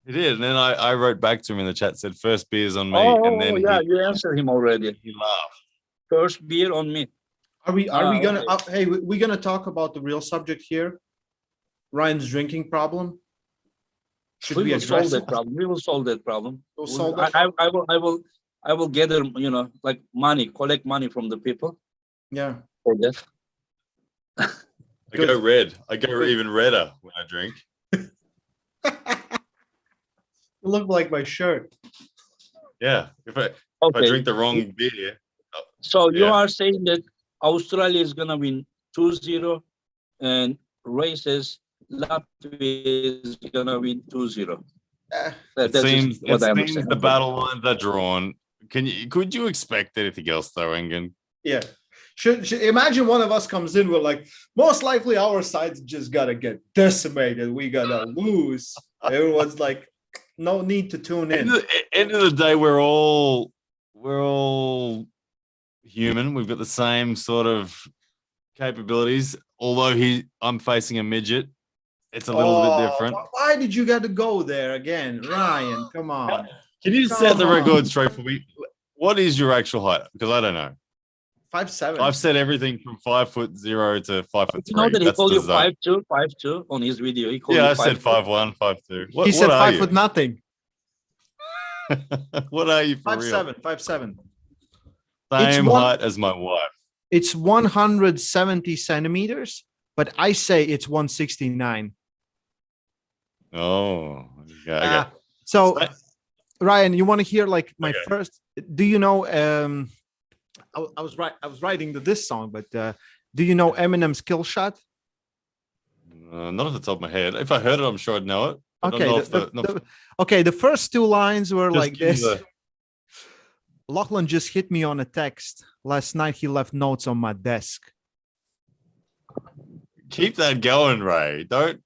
He did. And then I wrote back to him in the chat, said, first beer's on me. Oh, and then you answered him already. He laughed. First beer on me. Are we gonna, hey, we're gonna talk about the real subject here? Ryan's drinking problem? Should we address solve that problem? We will solve that problem. We'll solve that I will gather, like money, collect money from the people. Yeah. For that. I go red. I go even redder when I drink. You look like my shirt. Yeah. If I drink the wrong beer. So you are saying that Australia is gonna win 2-0 and Ray says Latvia is gonna win 2-0. It seems the battle lines are drawn. Could you expect anything else though, Engen? Yeah. Should imagine one of us comes in, we're like, most likely our side's just gotta get decimated. We gotta lose. Everyone's like, no need to tune in. End of the day, we're all human. We've got the same sort of capabilities. Although I'm facing a midget, it's a little bit different. Why did you got to go there again, Ryan? Come on. Can you set the record straight for me? What is your actual height? Because I don't know. 5'7". I've said everything from 5'0" to 5'3". You know that he called you 5'2" on his video. He called you I said 5'1", 5'2". He said 5 foot nothing. What are you for 5'7", 5'7". Same height as my wife. It's 170 centimeters, but I say it's 169. Oh, okay. So, Ryan, you want to hear like my first? Do you know? I was writing this song, but do you know Eminem's "Kill Shot"? Not off the top of my head. If I heard it, I'm sure I'd know it. Okay, the first two lines were like this. Lachlan just hit me on a text. Last night he left notes on my desk. Keep that going, Ray. Don't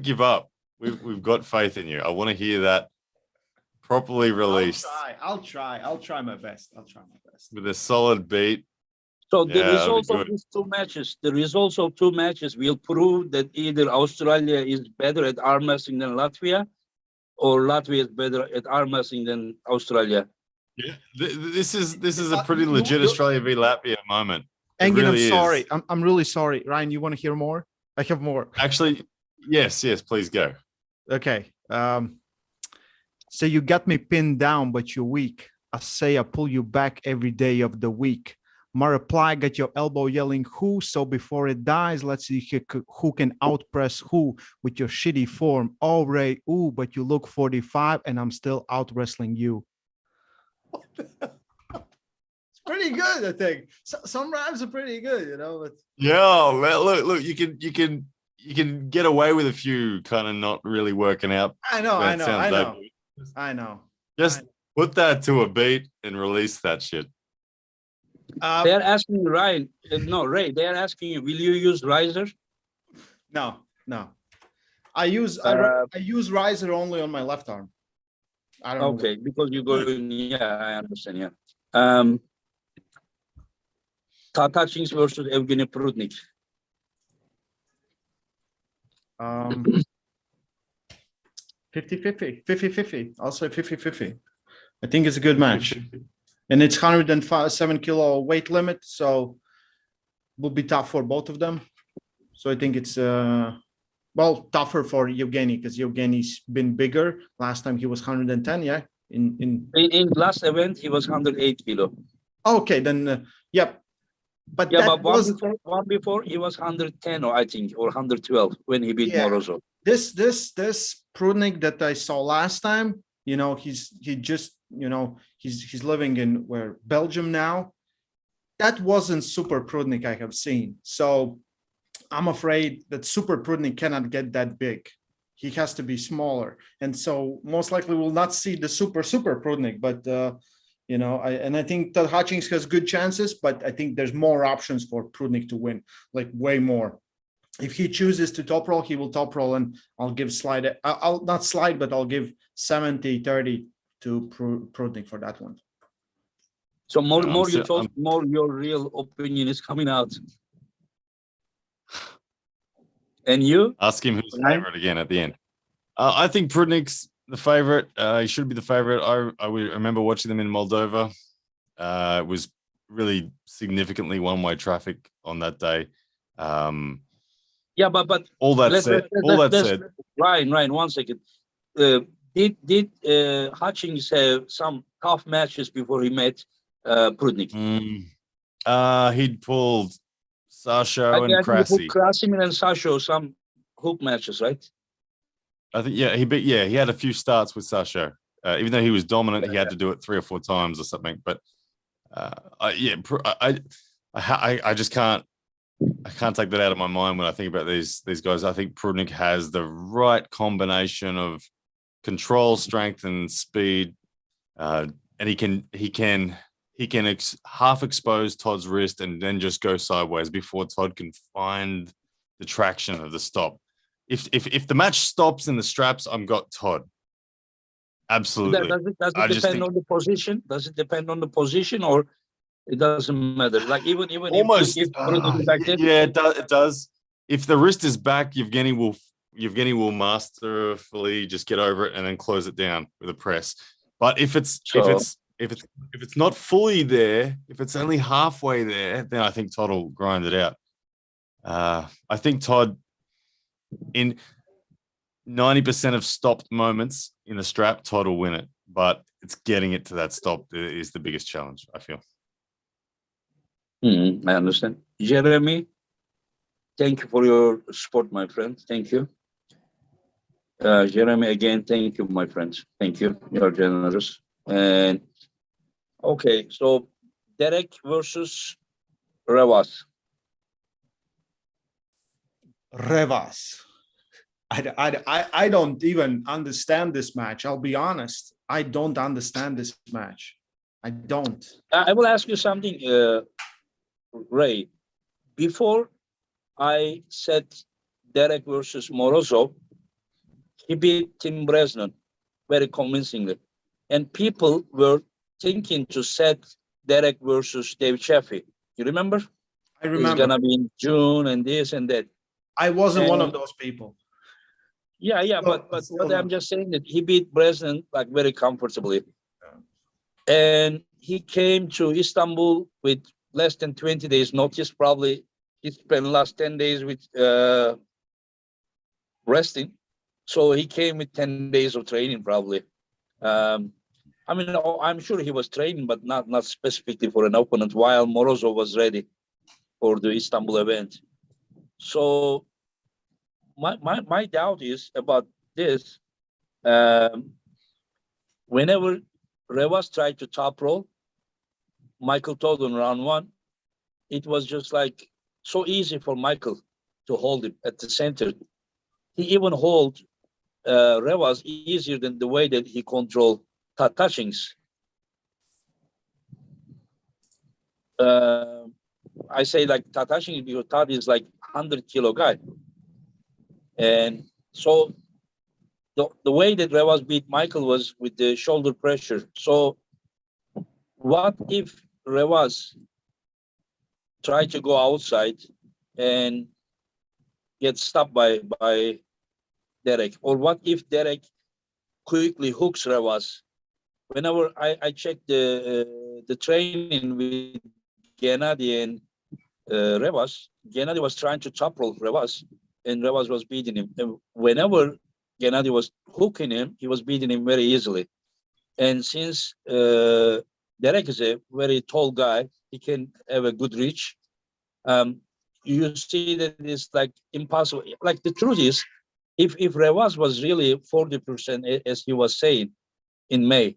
give up. We've got faith in you. I want to hear that properly released. I'll try my best. With a solid beat. So the results of these two matches will prove that either Australia is better at arm wrestling than Latvia, or Latvia is better at arm wrestling than Australia. Yeah, this is a pretty legit Australia v Latvia moment. Engin, I'm sorry. I'm really sorry. Ryan, you want to hear more? I have more. Actually, yes, please go. Okay. So you got me pinned down, but you're weak. I say I pull you back every day of the week. My reply got your elbow yelling who, so before it dies, let's see who can outpress who with your shitty form. Oh, Ray, ooh, but you look 45 and I'm still out wrestling you. It's pretty good, I think. Some rhymes are pretty good, But yeah, look, you can get away with a few kind of not really working out. I know. Just put that to a beat and release that shit. They're asking Ryan, Ray. They are asking you, will you use riser? No. I use riser only on my left arm. I don't know. Okay, because you go. Yeah, I understand. Yeah. Tatachins versus Evgeny Prudnik. 50-50. I'll say 50-50. I think it's a good match. And it's 107 kilo weight limit, so will be tough for both of them. So I think it's tougher for Yevgeny because Yevgeny's been bigger. Last time he was 110, yeah. In last event he was 108 kilo. Okay, then yep. But one before he was 110, or I think, or 112 when he beat Morozov. This Prudnik that I saw last time, he's living in Belgium now. That wasn't Super Prudnik I have seen. So I'm afraid that Super Prudnik cannot get that big. he has to be smaller. And so most likely we'll not see the super Prudnik, but I think that Hutchings has good chances, but I think there's more options for Prudnik to win, like way more. If he chooses to top roll, he will top roll, and I'll give I'll not slide, but I'll give 70-30 to Prudnik for that one. So more you talk, more your real opinion is coming out. And you? Ask him who's the favorite again at the end. I think Prudnik's the favorite. He should be the favorite. I remember watching them in Moldova. It was really significantly one-way traffic on that day. Yeah, but all that said, Ryan, 1 second. Did Hutchings have some tough matches before he met Prudnik? He'd pulled Sasha and I think he put Krasi. Krasimir and Sasha some hook matches, right? I think he had a few starts with Sasha. Even though he was dominant, he had to do it 3 or 4 times or something. But I just can't. I can't take that out of my mind when I think about these guys. I think Prudnik has the right combination of control, strength, and speed, and he can half expose Todd's wrist and then just go sideways before Todd can find the traction of the stop. If the match stops in the straps, I'm got Todd. Absolutely. Does it depend on the position? Does it depend on the position, or it doesn't matter? Like even almost, if it does. If the wrist is back, Yevgeny will masterfully just get over it and then close it down with a press. But if it's not fully there, if it's only halfway there, then I think Todd will grind it out. I think Todd, in 90% of stopped moments in the strap, Todd will win it. But it's getting it to that stop that is the biggest challenge, I feel. I understand. Jeremy, thank you for your support, my friend. Thank you. Jeremy, again, thank you, my friends. Thank you. You're generous. And okay, so Derek versus Revas. Revas. I don't even understand this match. I'll be honest. I don't understand this match. I don't. I will ask you something, Ray. Before I said Derek versus Morozov, he beat Tim Bresnan very convincingly. And people were thinking to set Derek versus Dave Chaffee. You remember? I remember. It's going to be in June and this and that. I wasn't one of those people. Yeah, but I'm just saying that he beat Bresnan like very comfortably. And he came to Istanbul with less than 20 days notice. Probably he spent the last 10 days with resting. So he came with 10 days of training probably. I mean, I'm sure he was training, but not specifically for an opponent, while Morozov was ready for the Istanbul event. So my doubt is about this. Whenever Revas tried to top roll, Michael told on round 1, it was just like so easy for Michael to hold him at the center. He even hold Revas easier than the way that he controlled touchings. I say like touching because Todd is like 100-kilo guy. And so the way that Revas beat Michael was with the shoulder pressure. So what if Revas tried to go outside and get stopped by Derek? Or what if Derek quickly hooks Revas? Whenever I check the training with Gennady and Revas, Gennady was trying to top roll Revas, and Revas was beating him. And whenever Gennady was hooking him, he was beating him very easily. And since Derek is a very tall guy, he can have a good reach. You see that it's like impossible. Like the truth is, if Revas was really 40%, as he was saying in May,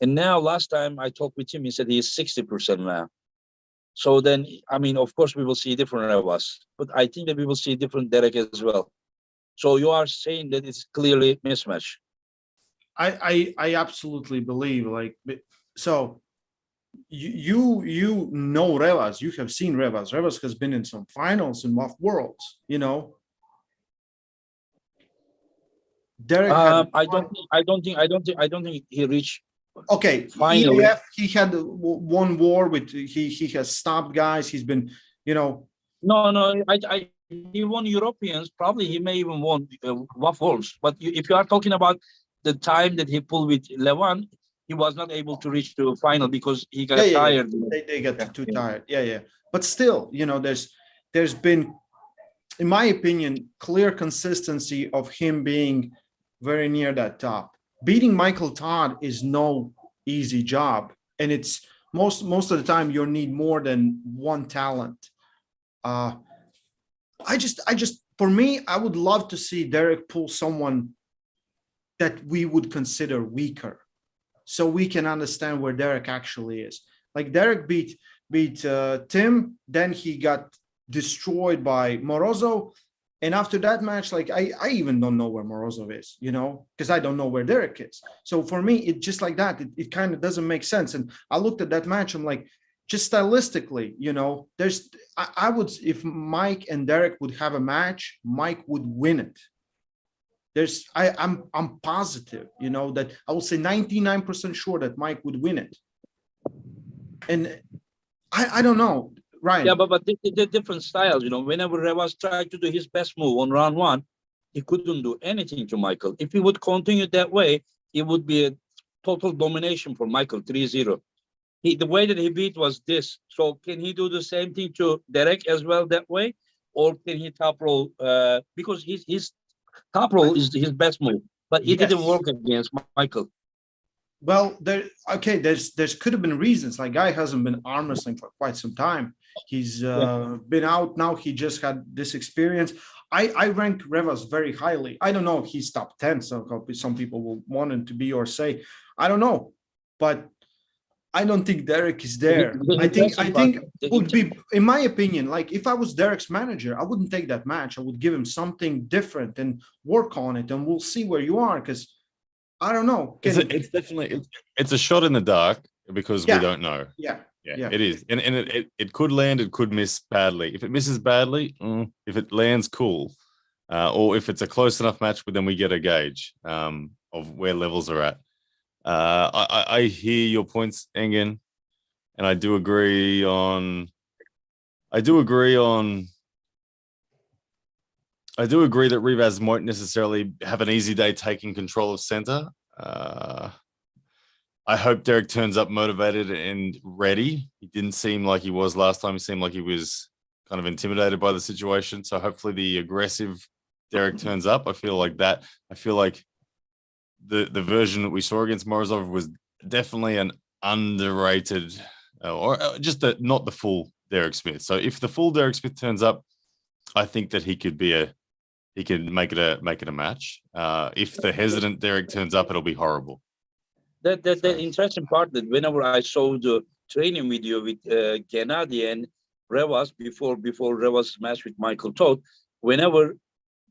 and now last time I talked with him, he said he is 60% now. So then, I mean, of course, we will see different Revas, but I think that we will see different Derek as well. So you are saying that it's clearly mismatch. I absolutely believe like so. You know Revas, you have seen Revas. Revas has been in some finals in Muff Worlds, you know. Derek had I don't think he reached okay. final. EAF, he had one war with he has stopped guys. He's been, you know. No, he won Europeans. Probably he may even won Waffles. But if you are talking about the time that he pulled with Levan, he was not able to reach the final because he got tired. They got too tired. Yeah. But still, you know, there's been, in my opinion, clear consistency of him being very near that top. Beating Michael Todd is no easy job, and it's most of the time you need more than one talent. I just for me, I would love to see Derek pull someone that we would consider weaker, so we can understand where Derek actually is. Like Derek beat Tim, then he got destroyed by Morozov. And after that match, like I even don't know where Morozov is, you know, because I don't know where Derek is. So for me, it just like that, it kind of doesn't make sense. And I looked at that match, I'm like, just stylistically, you know, I would, if Mike and Derek would have a match, Mike would win it. I'm positive, you know, that I will say 99% sure that Mike would win it. And I don't know, Ryan. Yeah, but the different styles, you know, whenever Revas tried to do his best move on round one, he couldn't do anything to Michael. If he would continue that way, it would be a total domination for Michael, 3-0. The way that he beat was this. So can he do the same thing to Derek as well that way? Or can he top roll? Because his top roll is his best move, but it didn't work against Michael. Well, there's could have been reasons. Like guy hasn't been arm wrestling for quite some time. He's been out now. He just had this experience. I rank Revas very highly. I don't know if he's top 10. So some people will want him to be or say, I don't know, but I don't think Derek is there. I think would be, in my opinion, like if I was Derek's manager, I wouldn't take that match. I would give him something different and work on it, and we'll see where you are. Because I don't know. It's definitely it's a shot in the dark because we don't know. Yeah, it is, and it could land, it could miss badly. If it misses badly, if it lands, cool, or if it's a close enough match, then we get a gauge of where levels are at. I hear your points, Engin, and I do agree that Rivas won't necessarily have an easy day taking control of center. I hope Derek turns up motivated and ready. He didn't seem like he was last time. He seemed like he was kind of intimidated by the situation. So hopefully the aggressive Derek turns up. I feel like the version that we saw against Morozov was definitely an underrated or just not the full Derek Smith. So if the full Derek Smith turns up, I think that he could make it a match. If the hesitant Derek turns up, it'll be horrible. The interesting part that whenever I saw the training video with Gennady and Revas before Revas' match with Michael Todd, whenever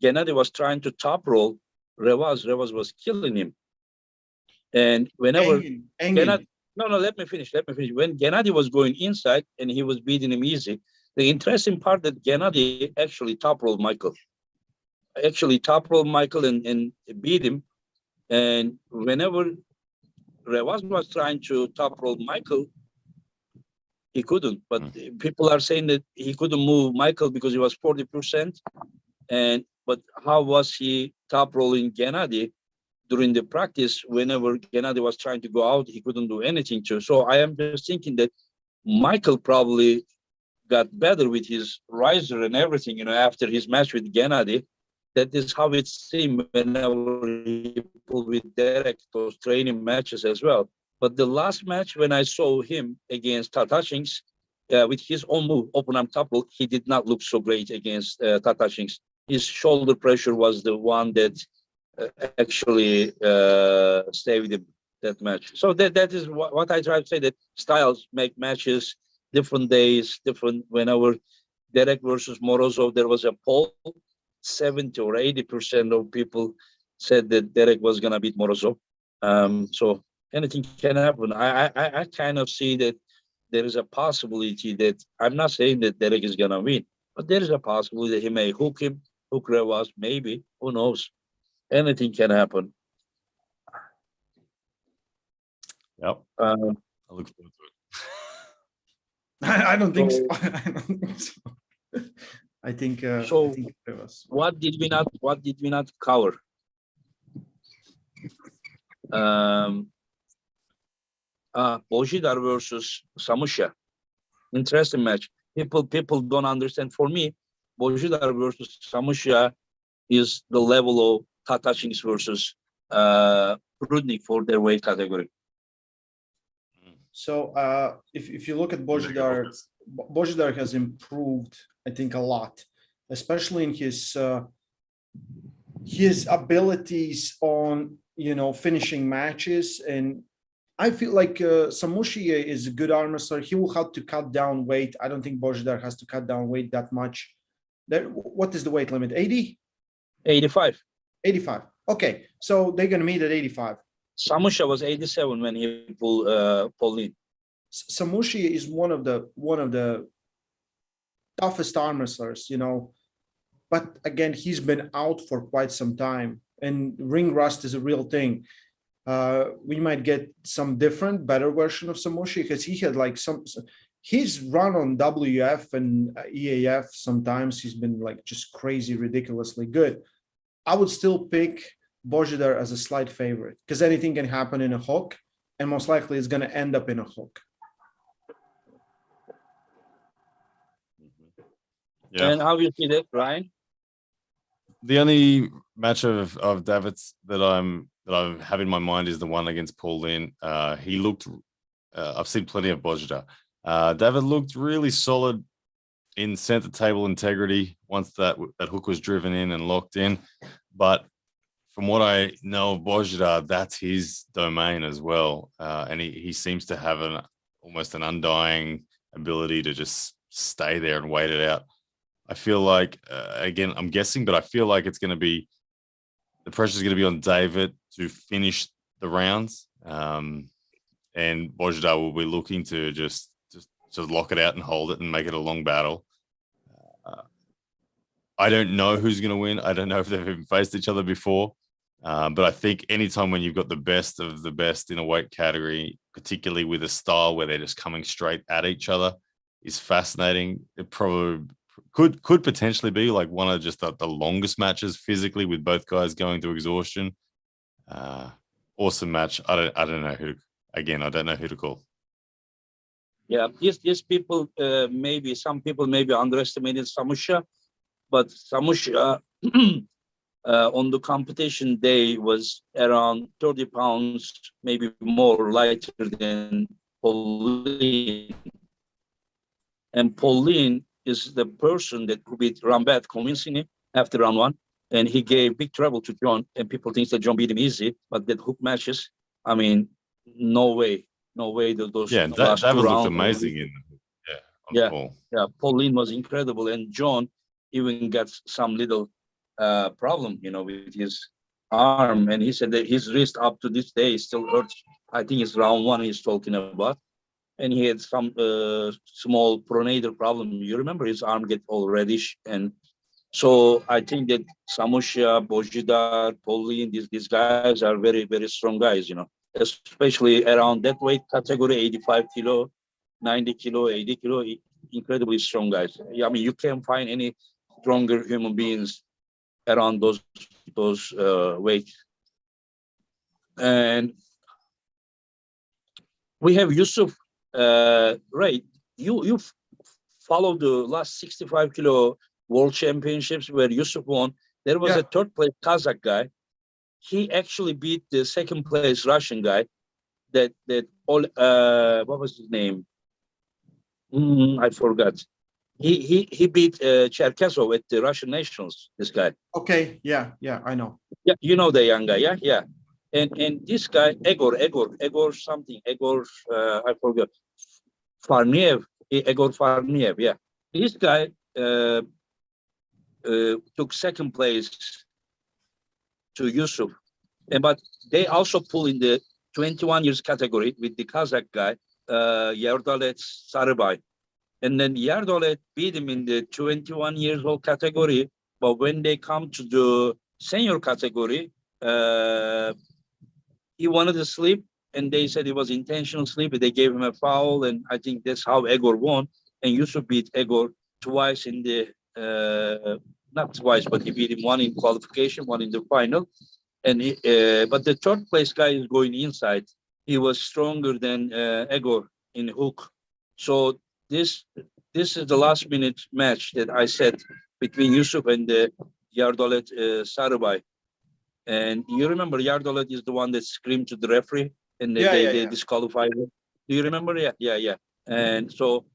Gennady was trying to top roll Revas was killing him. And whenever Gennady, let me finish. When Gennady was going inside and he was beating him easy, the interesting part that Gennady actually top rolled Michael. And beat him. And whenever Revas was trying to top roll Michael, he couldn't. But people are saying that he couldn't move Michael because he was 40%. But how was he top rolling Gennady during the practice? Whenever Gennady was trying to go out, he couldn't do anything to. So I am just thinking that Michael probably got better with his riser and everything, after his match with Gennady. That is how it seemed whenever he pulled with Derek, those training matches as well. But the last match, when I saw him against Tatashins, with his own move, open arm top roll, he did not look so great against Tatashins. His shoulder pressure was the one that actually stayed with him that match. So that is what I try to say, that styles make matches, different days, different. Whenever Derek versus Morozov, there was a poll 70 or 80% of people said that Derek was gonna beat Morozov. So anything can happen. I kind of see that there is a possibility that I'm not saying that Derek is gonna win, but there is a possibility that he may hook Revas, maybe. Who knows? Anything can happen. Yep. I look forward to it. I don't think so. I don't think so. I think So I think it was. what did we not cover? Bojidar versus Samusha. Interesting match. People don't understand. For me, Bojidar versus Samusha is the level of Tatachins versus Prudnik for their weight category. So if you look at Bojidar, Bojidar has improved, I think, a lot, especially in his abilities on finishing matches. And I feel like Samushia is a good arm wrestler. He will have to cut down weight. I don't think Bojidar has to cut down weight that much. What is the weight limit? 80? 85. 85. Okay, so they're gonna meet at 85. Samusha was 87 when he pulled in. Samushi is one of the toughest arm wrestlers, but again, he's been out for quite some time, and ring rust is a real thing. We might get some different, better version of Samushi because he had like he's run on WF and EAF. Sometimes he's been like just crazy, ridiculously good. I would still pick Bojidar as a slight favorite because anything can happen in a hook, and most likely it's going to end up in a hook. Yeah. And how do you see that, Ryan? The only match of David's that I have in my mind is the one against Paul Lynn. He looked. I've seen plenty of Bojidar. David looked really solid in center table integrity once that hook was driven in and locked in. But from what I know of Bojidar, that's his domain as well. And he seems to have almost an undying ability to just stay there and wait it out. I feel like, again, I'm guessing, but I feel like the pressure is going to be on David to finish the rounds. And Bojidar will be looking to just lock it out and hold it and make it a long battle. I don't know who's going to win. I don't know if they've even faced each other before. But I think anytime when you've got the best of the best in a weight category, particularly with a style where they're just coming straight at each other, is fascinating. It probably could potentially be like one of just the longest matches physically with both guys going to exhaustion. Awesome match. I don't know who. Again, I don't know who to call. Yeah, these people some people maybe underestimated Samusha, but Samusha on the competition day was around 30 pounds, maybe more lighter than Pauline. And Pauline is the person that could beat Rambat convincingly after round one. And he gave big trouble to John, and people think that John beat him easy, but that hook matches, I mean, no way. Those David looked amazing Pauline was incredible, and John even got some little problem, with his arm, and he said that his wrist up to this day still hurts. I think it's round one he's talking about, and he had some small pronator problem. You remember his arm get all reddish, and so I think that Samusha, Bojidar, Pauline, these guys are very, very strong guys, especially around that weight category, 85 kilo, 90 kilo, 80 kilo, incredibly strong guys. I mean, you can't find any stronger human beings around those weights. And we have Yusuf. Ray, you followed the last 65 kilo world championships where Yusuf won. There was a third place Kazakh guy. He actually beat the second place Russian guy. What was his name? I forgot. He beat Cherkesov at the Russian Nationals. This guy. Okay, yeah, I know. Yeah, you know the young guy. Yeah. And this guy Egor something. I forgot. Egor Farniev. Yeah, this guy took second place to Yusuf. But they also pull in the 21 years category with the Kazakh guy, Yerdalet Sarıbay. And then Yerdalet beat him in the 21 years old category. But when they come to the senior category, he wanted to sleep, and they said it was intentional sleep. They gave him a foul, and I think that's how Egor won. And Yusuf beat Egor twice in the, not twice, but he beat him one in qualification, one in the final. And but the third place guy is going inside. He was stronger than Egor in hook. So this is the last minute match that I said between Yusuf and the Yardolet Sarıbay. And you remember Yardolet is the one that screamed to the referee and they disqualified him. Do you remember? Yeah. And so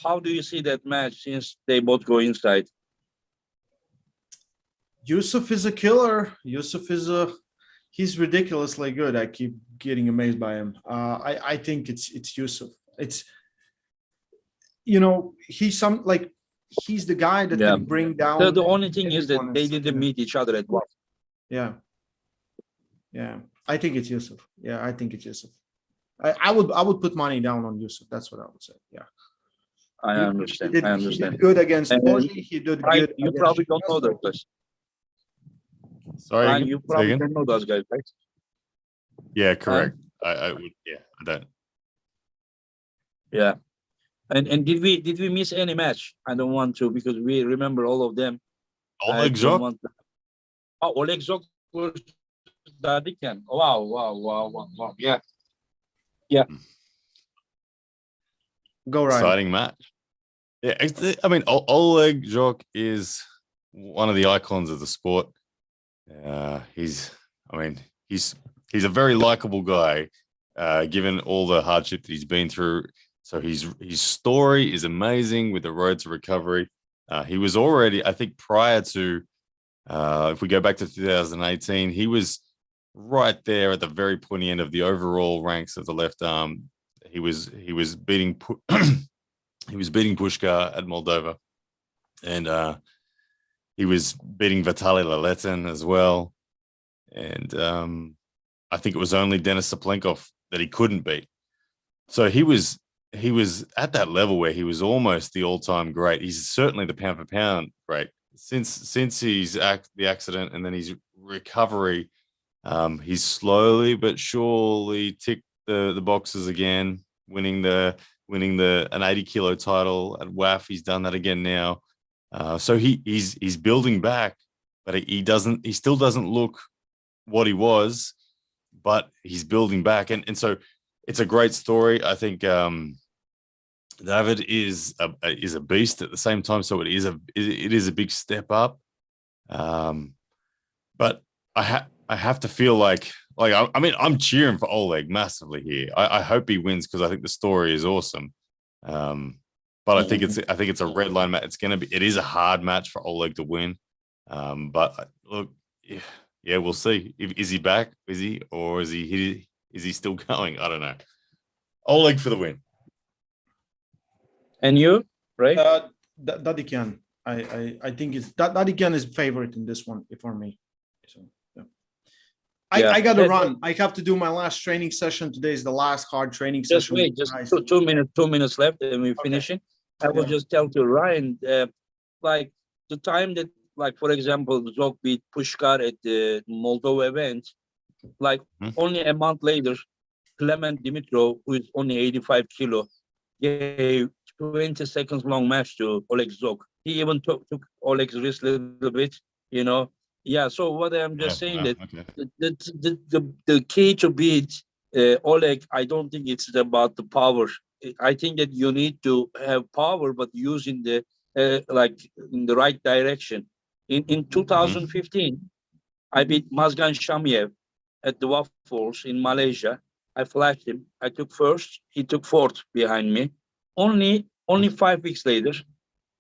how do you see that match since they both go inside? Yusuf is a killer. Yusuf is he's ridiculously good. I keep getting amazed by him. I think it's Yusuf. It's, you know, he's the guy that can bring down. The only thing is that they didn't meet each other at once. Yeah. I think it's Yusuf. Yeah, I think it's Yusuf. I would put money down on Yusuf. That's what I would say. Yeah. I understand. He did good against Bowen. He did good. You probably don't know those guys. Sorry, you probably don't know those guys, right? Yeah, correct. I would. Yeah, I don't. Yeah. And did we miss any match? I don't want to, because we remember all of them. Oleg Zok. Oh, Oleg Zok versus Dadikan. Wow. Yeah. Go right. Exciting match. Yeah, I mean, Oleg Zok is one of the icons of the sport. He's a very likable guy, given all the hardship that he's been through. So his story is amazing with the road to recovery. He was already, I think, prior to, if we go back to 2018, he was right there at the very pointy end of the overall ranks of the left arm. He was beating Pushkar at Moldova, and he was beating Vitaly Laletin as well. And I think it was only Denis Saplenkov that he couldn't beat. So he was at that level where he was almost the all-time great. He's certainly the pound for pound great. Since he's the accident and then his recovery, he's slowly but surely ticked the boxes again, winning an 80-kilo title at WAF. He's done that again now. So he's building back, but he still doesn't look what he was, but he's building back. And so it's a great story. I think David is a beast at the same time. So it is a big step up. But I have to feel like I mean, I'm cheering for Oleg massively here. I hope he wins because I think the story is awesome. But I think it's a red line match. It is a hard match for Oleg to win. But look, yeah, we'll see. Is he back? Is he, or is he still going? I don't know. Oleg for the win. And you, right? Dadikan. I think Dadikan is favorite in this one for me. So yeah. I got to run. I have to do my last training session. Today is the last hard training session. Wait, just 2 minutes left, and we finish it. I will just tell to Ryan, like the time that, like for example, Zok beat Pushkar at the Moldova event, like only a month later, Clement Dimitrov, who is only 85 kilo, gave 20 seconds long match to Oleg Zok. He even took Oleg's wrist a little bit, you know. Yeah, so what I'm just saying that the key to beat Oleg, I don't think it's about the power. I think that you need to have power, but using the like in the right direction. In 2015, I beat Mazgan Shamiev at the Waffles in Malaysia. I flashed him. I took first. He took fourth behind me. Only 5 weeks later,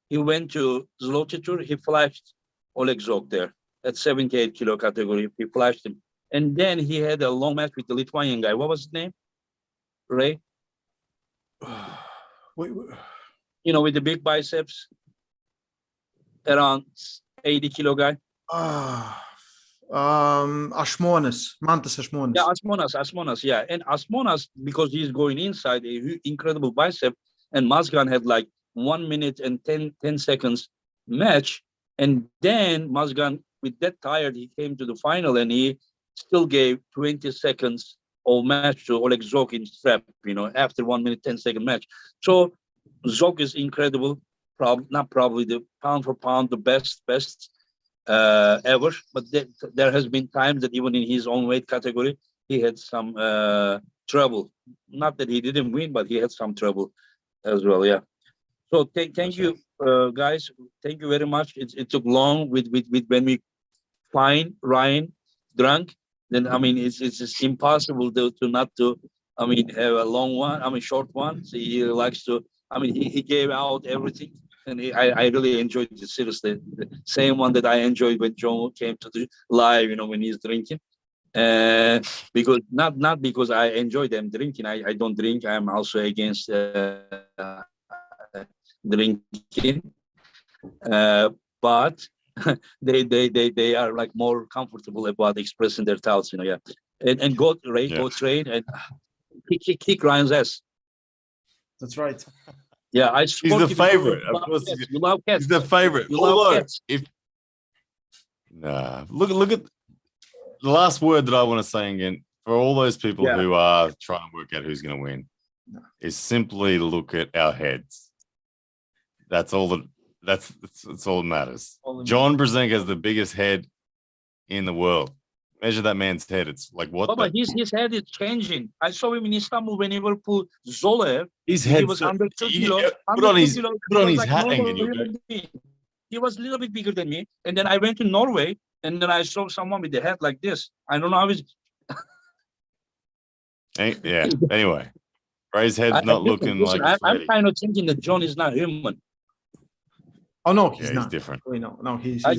he went to Zloty Tour. He flashed Oleg Zok there at 78 kilo category. He flashed him. And then he had a long match with the Lithuanian guy. What was his name? Ray? Wait. You know, with the big biceps. around 80 kilo guy? Ashmonas, Mantas Ashmonas. Yeah, Asmonas, yeah. And Asmonas, because he's going inside, incredible bicep, and Mazgan had like 1 minute and 10 seconds match. And then Mazgan, with that tired, he came to the final and he still gave 20 seconds of match to Oleg Zok in strap, after 1 minute, 10-second match. So Zok is incredible. Not probably the pound for pound, the best ever, but there has been times that even in his own weight category he had some trouble. Not that he didn't win, but he had some trouble as well. Yeah. So thank you, guys. Thank you very much. It took long with when we find Ryan drunk. Then it's just impossible to not to have a long one. Short one. So he likes to. He gave out everything. And I really enjoyed it, seriously. The same one that I enjoyed when John came to the live, when he's drinking. Because not because I enjoy them drinking. I don't drink. I'm also against drinking. But they are like more comfortable about expressing their thoughts, yeah. And go train and kick Ryan's ass. That's right. Yeah, he's the favorite. Of course, you love cats. He's the favorite. You love cats. Look at the last word that I want to say again for all those people who are trying to work out who's going to win is simply look at our heads. That's all that's all that matters. John Brzenko has the biggest head in the world. Measure that man's head. It's like what? But his head is changing. I saw him in Istanbul when Liverpool Zola. His head was under 2 kilos. Put on his hat and he was a little bit bigger than me. And then I went to Norway and then I saw someone with the head like this. I don't know how he's. Yeah. Anyway, Ray's head's not looking like. I'm kind of thinking that John is not human. Oh no, he's not. He's different. No, he's. I'm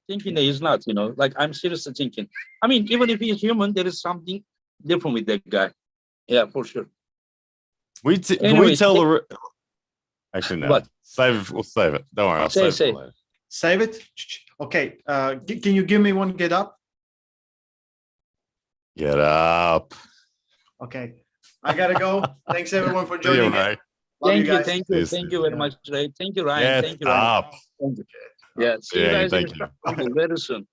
thinking that he's not, like I'm seriously thinking. Even if he's human, there is something different with that guy. Yeah, for sure. Can we tell the? Actually, no. What? Save it. We'll save it. Don't worry. I'll save it later. Save it. Okay. Can you give me one? Get up. Get up. Okay. I gotta go. Thanks everyone for joining. Thank you very much, Ray. Thank you, Ryan. Thank you, Ryan. Up. Thank you. Yeah, see you guys very soon.